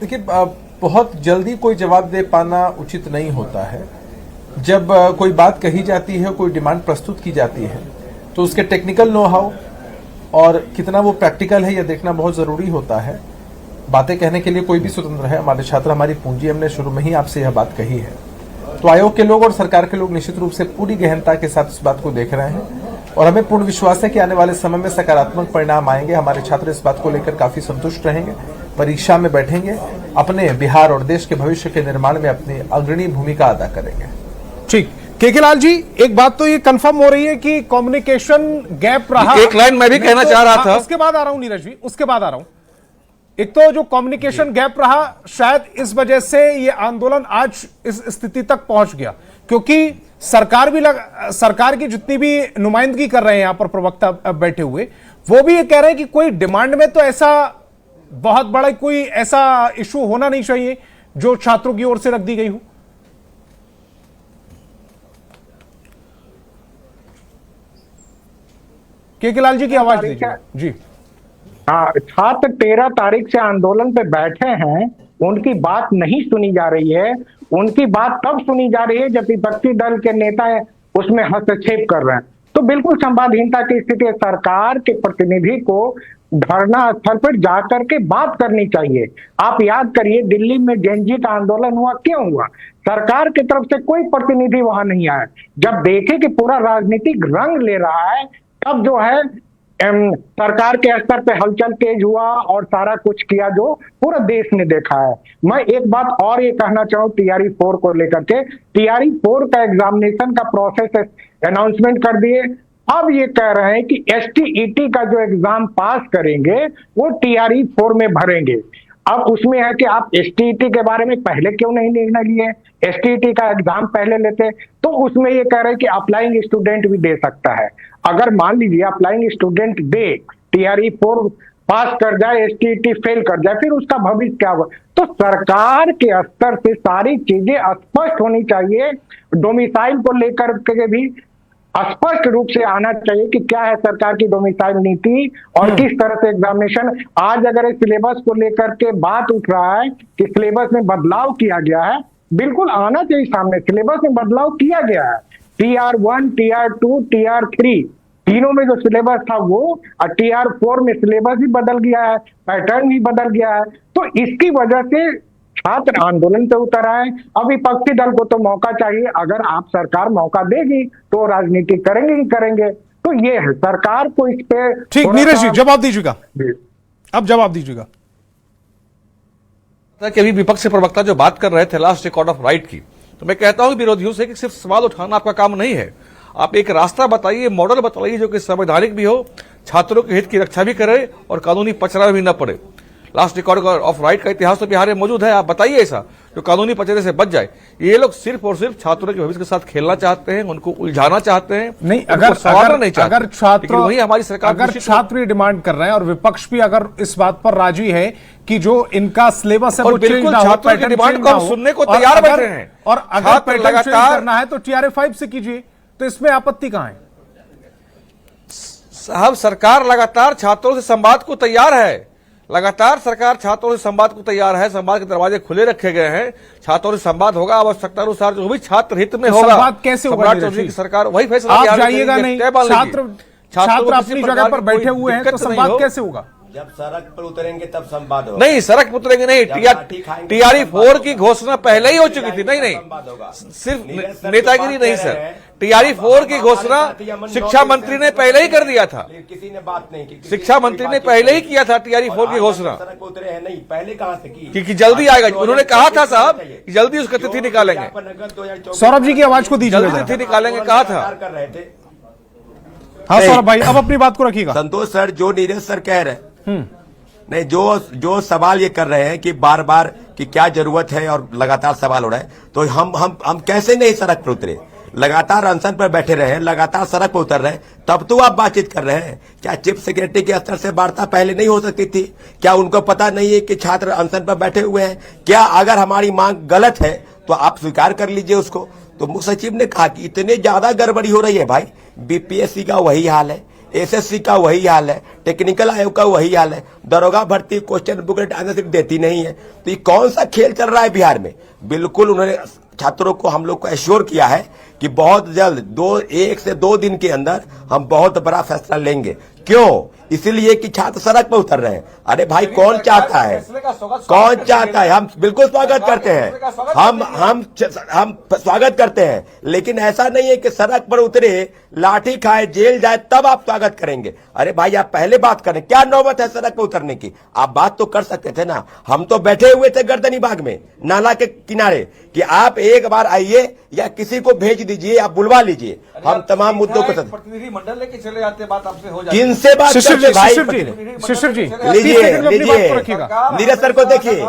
देखिए, बहुत जल्दी कोई जवाब दे पाना उचित नहीं होता है। जब कोई बात कही जाती है, कोई डिमांड प्रस्तुत की जाती है तो उसके टेक्निकल नो हाउ और कितना वो प्रैक्टिकल है यह देखना बहुत जरूरी होता है। बातें कहने के लिए कोई भी स्वतंत्र है, हमारे छात्र हमारी पूंजी, हमने शुरू में ही आपसे यह बात कही है। तो आयोग के लोग और सरकार के लोग निश्चित रूप से पूरी गहनता के साथ इस बात को देख रहे हैं और हमें पूर्ण विश्वास है कि आने वाले समय में सकारात्मक परिणाम आएंगे। हमारे छात्र इस बात को लेकर काफी संतुष्ट रहेंगे, परीक्षा में बैठेंगे, अपने बिहार और देश के भविष्य के निर्माण में अपनी अग्रणी भूमिका अदा करेंगे। ठीक, केके लाल जी, एक बात तो ये कंफर्म हो रही है कि कम्युनिकेशन गैप रहा। एक लाइन मैं भी कहना चाह रहा था, उसके बाद आ रहा हूं नीरज जी, उसके बाद आ रहा हूं। एक तो जो कम्युनिकेशन गैप रहा, शायद इस वजह से ये आंदोलन आज इस स्थिति तक पहुंच गया, क्योंकि सरकार की जितनी भी नुमाइंदगी कर रहे हैं यहां पर प्रवक्ता बैठे हुए, वो भी ये कह रहे हैं कि कोई डिमांड में तो ऐसा बहुत बड़ा कोई ऐसा इशू होना नहीं चाहिए जो छात्रों की ओर से रख दी गई हो। केके लाल जी की आवाज दीजिए जी। हाँ, छात्र 13 तारीख से आंदोलन पे बैठे हैं, उनकी बात नहीं सुनी जा रही है। उनकी बात तब सुनी जा रही है जब विपक्षी दल के नेता उसमें हस्तक्षेप कर रहे हैं। तो बिल्कुल संवादहीनता की स्थिति है। सरकार के प्रतिनिधि को धरना स्थल पर जाकर के बात करनी चाहिए। आप याद करिए, दिल्ली में जेएनजी का आंदोलन हुआ, क्यों हुआ? सरकार की तरफ से कोई प्रतिनिधि वहां नहीं आया। जब देखे कि पूरा राजनीतिक रंग ले रहा है, तब जो है सरकार के स्तर पे हलचल तेज हुआ और सारा कुछ किया जो पूरा देश ने देखा है। मैं एक बात और ये कहना चाहूँ TRE 4 को लेकर के, TRE 4 का एग्जामिनेशन का प्रोसेस अनाउंसमेंट कर दिए। अब ये कह रहे हैं कि STET का जो एग्जाम पास करेंगे वो TRE 4 में भरेंगे। अब उसमें है कि आप STET के बारे में पहले क्यों नहीं निर्णय लिए? STET का एग्जाम पहले लेते। तो उसमें ये कह रहे हैं कि अप्लाइंग स्टूडेंट भी दे सकता है। अगर मान लीजिए अप्लाइंग स्टूडेंट दे, TRE 4 पास कर जाए, STET फेल कर जाए, फिर उसका भविष्य क्या होगा? तो सरकार के स्तर से सारी चीजें स्पष्ट होनी चाहिए। डोमिसाइल को लेकर के भी स्पष्ट रूप से आना चाहिए कि क्या है सरकार की डोमिसाइल नीति और किस तरह से एग्जामिनेशन। आज अगर इस सिलेबस को लेकर के बात उठ रहा है कि सिलेबस में बदलाव किया गया है, बिल्कुल आना चाहिए सामने। सिलेबस में बदलाव किया गया है। TR1, TR2, TR3 तीनों में जो सिलेबस था वो, और TR4 में सिलेबस भी बदल गया है, पैटर्न भी बदल गया है। तो इसकी वजह से छात्र आंदोलन पे उतर आए। अब विपक्षी दल को तो मौका चाहिए। अगर आप सरकार मौका देगी तो राजनीति करेंगे ही करेंगे। तो ये है, सरकार को इस पे। ठीक, नीरज जी जवाब दीजिएगा, अब जवाब दीजिएगा। कि अभी विपक्ष के प्रवक्ता जो बात कर रहे थे लास्ट रिकॉर्ड ऑफ राइट की, तो मैं कहता हूं विरोधियों से कि सिर्फ सवाल उठाना आपका काम नहीं है। आप एक रास्ता बताइए, मॉडल बताइए जो कि संवैधानिक भी हो, छात्रों के हित की रक्षा भी करे और कानूनी पचड़ा भी न पड़े। लास्ट रिकॉर्ड ऑफ राइट का इतिहास तो बिहार में मौजूद है, आप बताइए ऐसा जो कानूनी पचड़े से बच जाए। ये लोग सिर्फ और सिर्फ छात्रों के भविष्य के साथ खेलना चाहते हैं, उनको उलझाना चाहते हैं, नहीं अगर छात्र वही हमारी सरकार, अगर छात्र ये डिमांड कर रहे हैं और विपक्ष भी अगर इस बात पर राजी है कि जो इनका सिलेबस है वो चेंज ना हो, छात्रों की डिमांड को हम सुनने को तैयार बैठे हैं, और अगर पैटर्न चेंज करना है तो TRE 5 से कीजिए, तो इसमें आपत्ति कहां है? साहब, सरकार लगातार छात्रों से संवाद को तैयार है। लगातार सरकार छात्रों से संवाद को तैयार है। संवाद के दरवाजे खुले रखे गए हैं। छात्रों से संवाद होगा आवश्यकता अनुसार, जो भी छात्र हित में होगा। संवाद कैसे होगा? की सरकार वही फैसला आप जाइएगा नहीं, छात्र अपनी जगह पर बैठे हुए हैं, तो संवाद कैसे होगा? जब सड़क पर उतरेंगे तब संवाद होगा। नहीं, सड़क पर उतरेंगे नहीं। टीआरई 4 की घोषणा पहले ही हो चुकी थी। नहीं, सिर्फ नेतागिरी नहीं सर, टीआरई 4 की घोषणा शिक्षा मंत्री ने पहले ही कर दिया था। किसी ने बात नहीं की, शिक्षा मंत्री ने पहले ही किया था टीआरई 4 की घोषणा। सड़क पर उतरे हैं नहीं, पहले कहां से की कि जल्दी आएगा। उन्होंने कहा था साहब कि जल्दी उसका तिथि निकालेंगे। सौरभ जी की आवाज को दीजिए। जल्दी तिथि निकालेंगे कहा था। कर रहे थे। हाँ सौरभ भाई, अब अपनी बात को रखिएगा। संतोष सर, जो नीरज सर कह रहे नहीं, जो सवाल ये कर रहे हैं कि बार बार कि क्या जरूरत है और लगातार सवाल हो रहा है, तो हम कैसे नहीं सड़क पर उतरे? लगातार अनशन पर बैठे रहे, लगातार सड़क पर उतर रहे, तब तो आप बातचीत कर रहे हैं। क्या चीफ सेक्रेटरी के स्तर से वार्ता पहले नहीं हो सकती थी? क्या उनको पता नहीं है कि छात्र अनशन पर बैठे हुए हैं? क्या अगर हमारी मांग गलत है तो आप स्वीकार कर लीजिए उसको। तो मुख्य सचिव ने कहा कि इतने ज्यादा गड़बड़ी हो रही है भाई, बीपीएससी का वही हाल है, एसएससी का वही हाल है, टेक्निकल आयोग का वही हाल है, दरोगा भर्ती क्वेश्चन बुकलेट आंसर शीट देती नहीं है, तो ये कौन सा खेल चल रहा है बिहार में? बिल्कुल उन्होंने छात्रों को, हम लोग को एश्योर किया है कि बहुत जल्द 1 से 2 दिन के अंदर हम बहुत बड़ा फैसला लेंगे। क्यों? इसलिए कि छात्र सड़क पर उतर रहे हैं। अरे भाई, कौन चाहता है? कौन चाहता है? हम बिल्कुल स्वागत करते हैं, हम स्वागत करते हैं, लेकिन ऐसा नहीं है कि सड़क पर उतरे, लाठी खाए, जेल जाए तब आप स्वागत करेंगे। अरे भाई, आप पहले बात करें, क्या नौबत है सड़क पर उतरने की? आप बात तो कर सकते थे ना। हम तो बैठे हुए थे गर्दनी बाग में, नाला के किनारे, कि आप एक बार आइए या किसी को भेज दीजिए, आप बुलवा लीजिए, हम तमाम मुद्दों को प्रतिनिधि मंडल लेके चले जाते, बात आपसे हो जाती। किनसे बात करते भाई? शिशिर जी लीजिए नीरज सर को देखिए,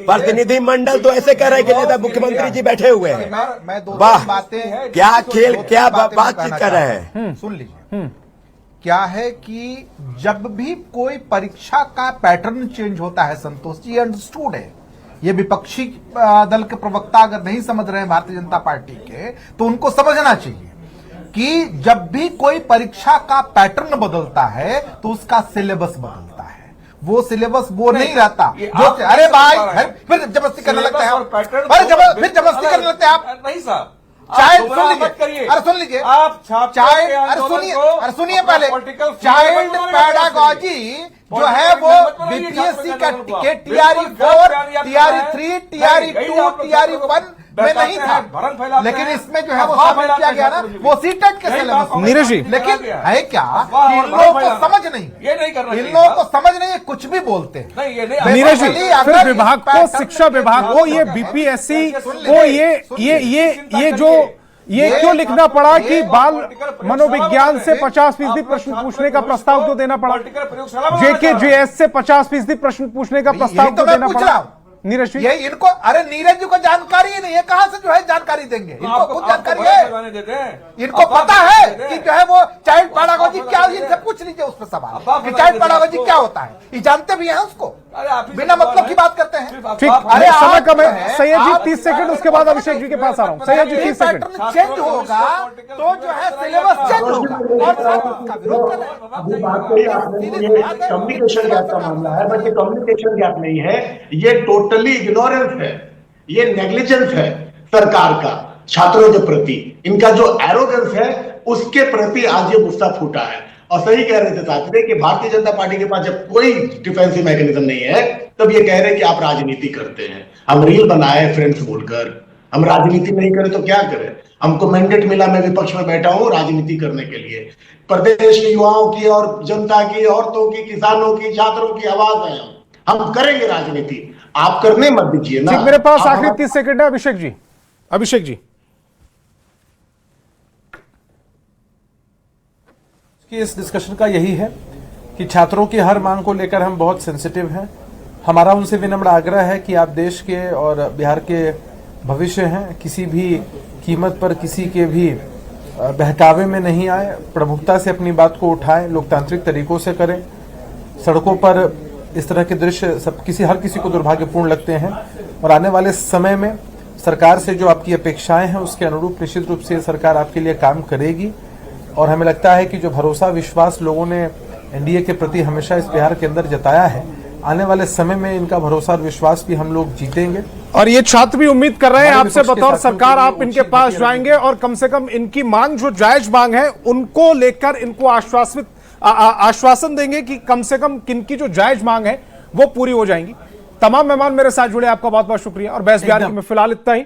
प्रतिनिधि मंडल तो ऐसे कह रहे हैं कि मुख्यमंत्री जी बैठे हुए हैं। मैं दो वाह, बातें, क्या खेल, क्या बातचीत कर रहे हैं। सुन लीजिए, क्या है कि जब भी कोई परीक्षा का पैटर्न चेंज होता है, संतोष जी, अंडरस्टूड है, ये विपक्षी दल के प्रवक्ता अगर नहीं समझ रहे हैं भारतीय जनता पार्टी के, तो उनको समझना चाहिए कि जब भी कोई परीक्षा का पैटर्न बदलता है तो उसका सिलेबस बदलता है। वो सिलेबस वो नहीं रहता जो, अरे भाई फिर जबरदस्ती करने लगते हैं आप, अरे फिर जबरदस्ती करने लगते हैं आप। नहीं साहब, चाइल्ड सुन लीजिए, अरे सुन लीजिए, आप चाइल्ड, अरे सुनिए पहले, चाइल्ड पैडागॉजी जो है वो बीपीएससी का टीआरई 4, टीआरई 3, टीआरई 2, टीआरई 1 में नहीं था, लेकिन इसमें जो है वो शामिल किया गया ना, वो सीटेट के सिलेबस। नीरज जी, लेकिन है क्या कि इन लोगों को समझ नहीं, ये नहीं करना, इन लोगों को समझ नहीं, कुछ भी बोलते हैं। नहीं, ये नहीं। नीरज जी, फिर विभाग को, शिक्षा विभाग को, ये बीपीएससी को ये क्यों लिखना पड़ा कि बाल मनोविज्ञान से 50% प्रश्न पूछने का प्रस्ताव क्यों देना पड़ा? जेकेजेएस से 50% प्रश्न पूछने का प्रस्ताव क्यों देना पड़ा? नीरज जी, ये इनको, अरे नीरज जी को जानकारी ही नहीं है, कहां से जो है जानकारी देंगे? इनको खुद जानकारी है, इनको पता है कि जो है वो चाइल्ड पैडागॉजी क्या, इनसे पूछ लीजिए उस पर सवाल कि चाइल्ड पैडागॉजी क्या होता है, ये जानते भी हैं उसको, बिना मतलब की बात करते हैं। ठीक, अरे समय कम है। सैयद जी 30 सेकंड, उसके बाद अभिषेक जी के पास आ रहा हूँ। सैयद जी 30 सेकंड। पैटर्न चेंज होगा तो जो है सिलेबस चेंज होगा, और उसका विरोध कर रहे हैं। कम्युनिकेशन गैप का मामला है, बट ये कम्युनिकेशन गैप नहीं है, ये टोटली इग्नोरेंस है, ये नेग्लिजेंस है सरकार का छात्रों के प्रति। इनका जो एरोगेंस है उसके प्रति आज ये गुस्सा फूटा है। और सही कह रहे थे साथी कि भारतीय जनता पार्टी के पास जब कोई डिफेंसिव मैकेनिज्म नहीं है, तब ये कह रहे कि आप राजनीति करते हैं। हम रील बनाए फ्रेंड्स बोलकर, हम राजनीति नहीं करें तो क्या करें? हमको मैंडेट मिला, मैं विपक्ष में बैठा हूं राजनीति करने के लिए। प्रदेश के युवाओं की और जनता की, औरतों की, किसानों की, छात्रों की आवाज है। हम करेंगे राजनीति, आप करने मत दीजिए ना। मेरे पास आखिरी 30 सेकंड है। अभिषेक जी, अभिषेक जी, कि इस डिस्कशन का यही है कि छात्रों की हर मांग को लेकर हम बहुत सेंसिटिव हैं। हमारा उनसे विनम्र आग्रह है कि आप देश के और बिहार के भविष्य हैं, किसी भी कीमत पर किसी के भी बहकावे में नहीं आए, प्रमुखता से अपनी बात को उठाएं, लोकतांत्रिक तरीकों से करें। सड़कों पर इस तरह के दृश्य हर किसी को दुर्भाग्यपूर्ण लगते हैं, और आने वाले समय में सरकार से जो आपकी अपेक्षाएं हैं उसके अनुरूप निश्चित रूप से सरकार आपके लिए काम करेगी। और हमें लगता है कि जो भरोसा, विश्वास लोगों ने एनडीए के प्रति हमेशा इस बिहार के अंदर जताया है, आने वाले समय में इनका भरोसा और विश्वास भी हम लोग जीतेंगे। और ये छात्र भी उम्मीद कर रहे हैं आपसे, बतौर सरकार आप इनके पास जाएंगे और कम से कम इनकी मांग, जो जायज मांग है, उनको लेकर इनको आश्वासन देंगे कि कम से कम किनकी जो जायज मांग है वो पूरी हो जाएंगी। तमाम मेहमान मेरे साथ जुड़े, आपका बहुत बहुत शुक्रिया। और बहस बिहार में फिलहाल इतना ही।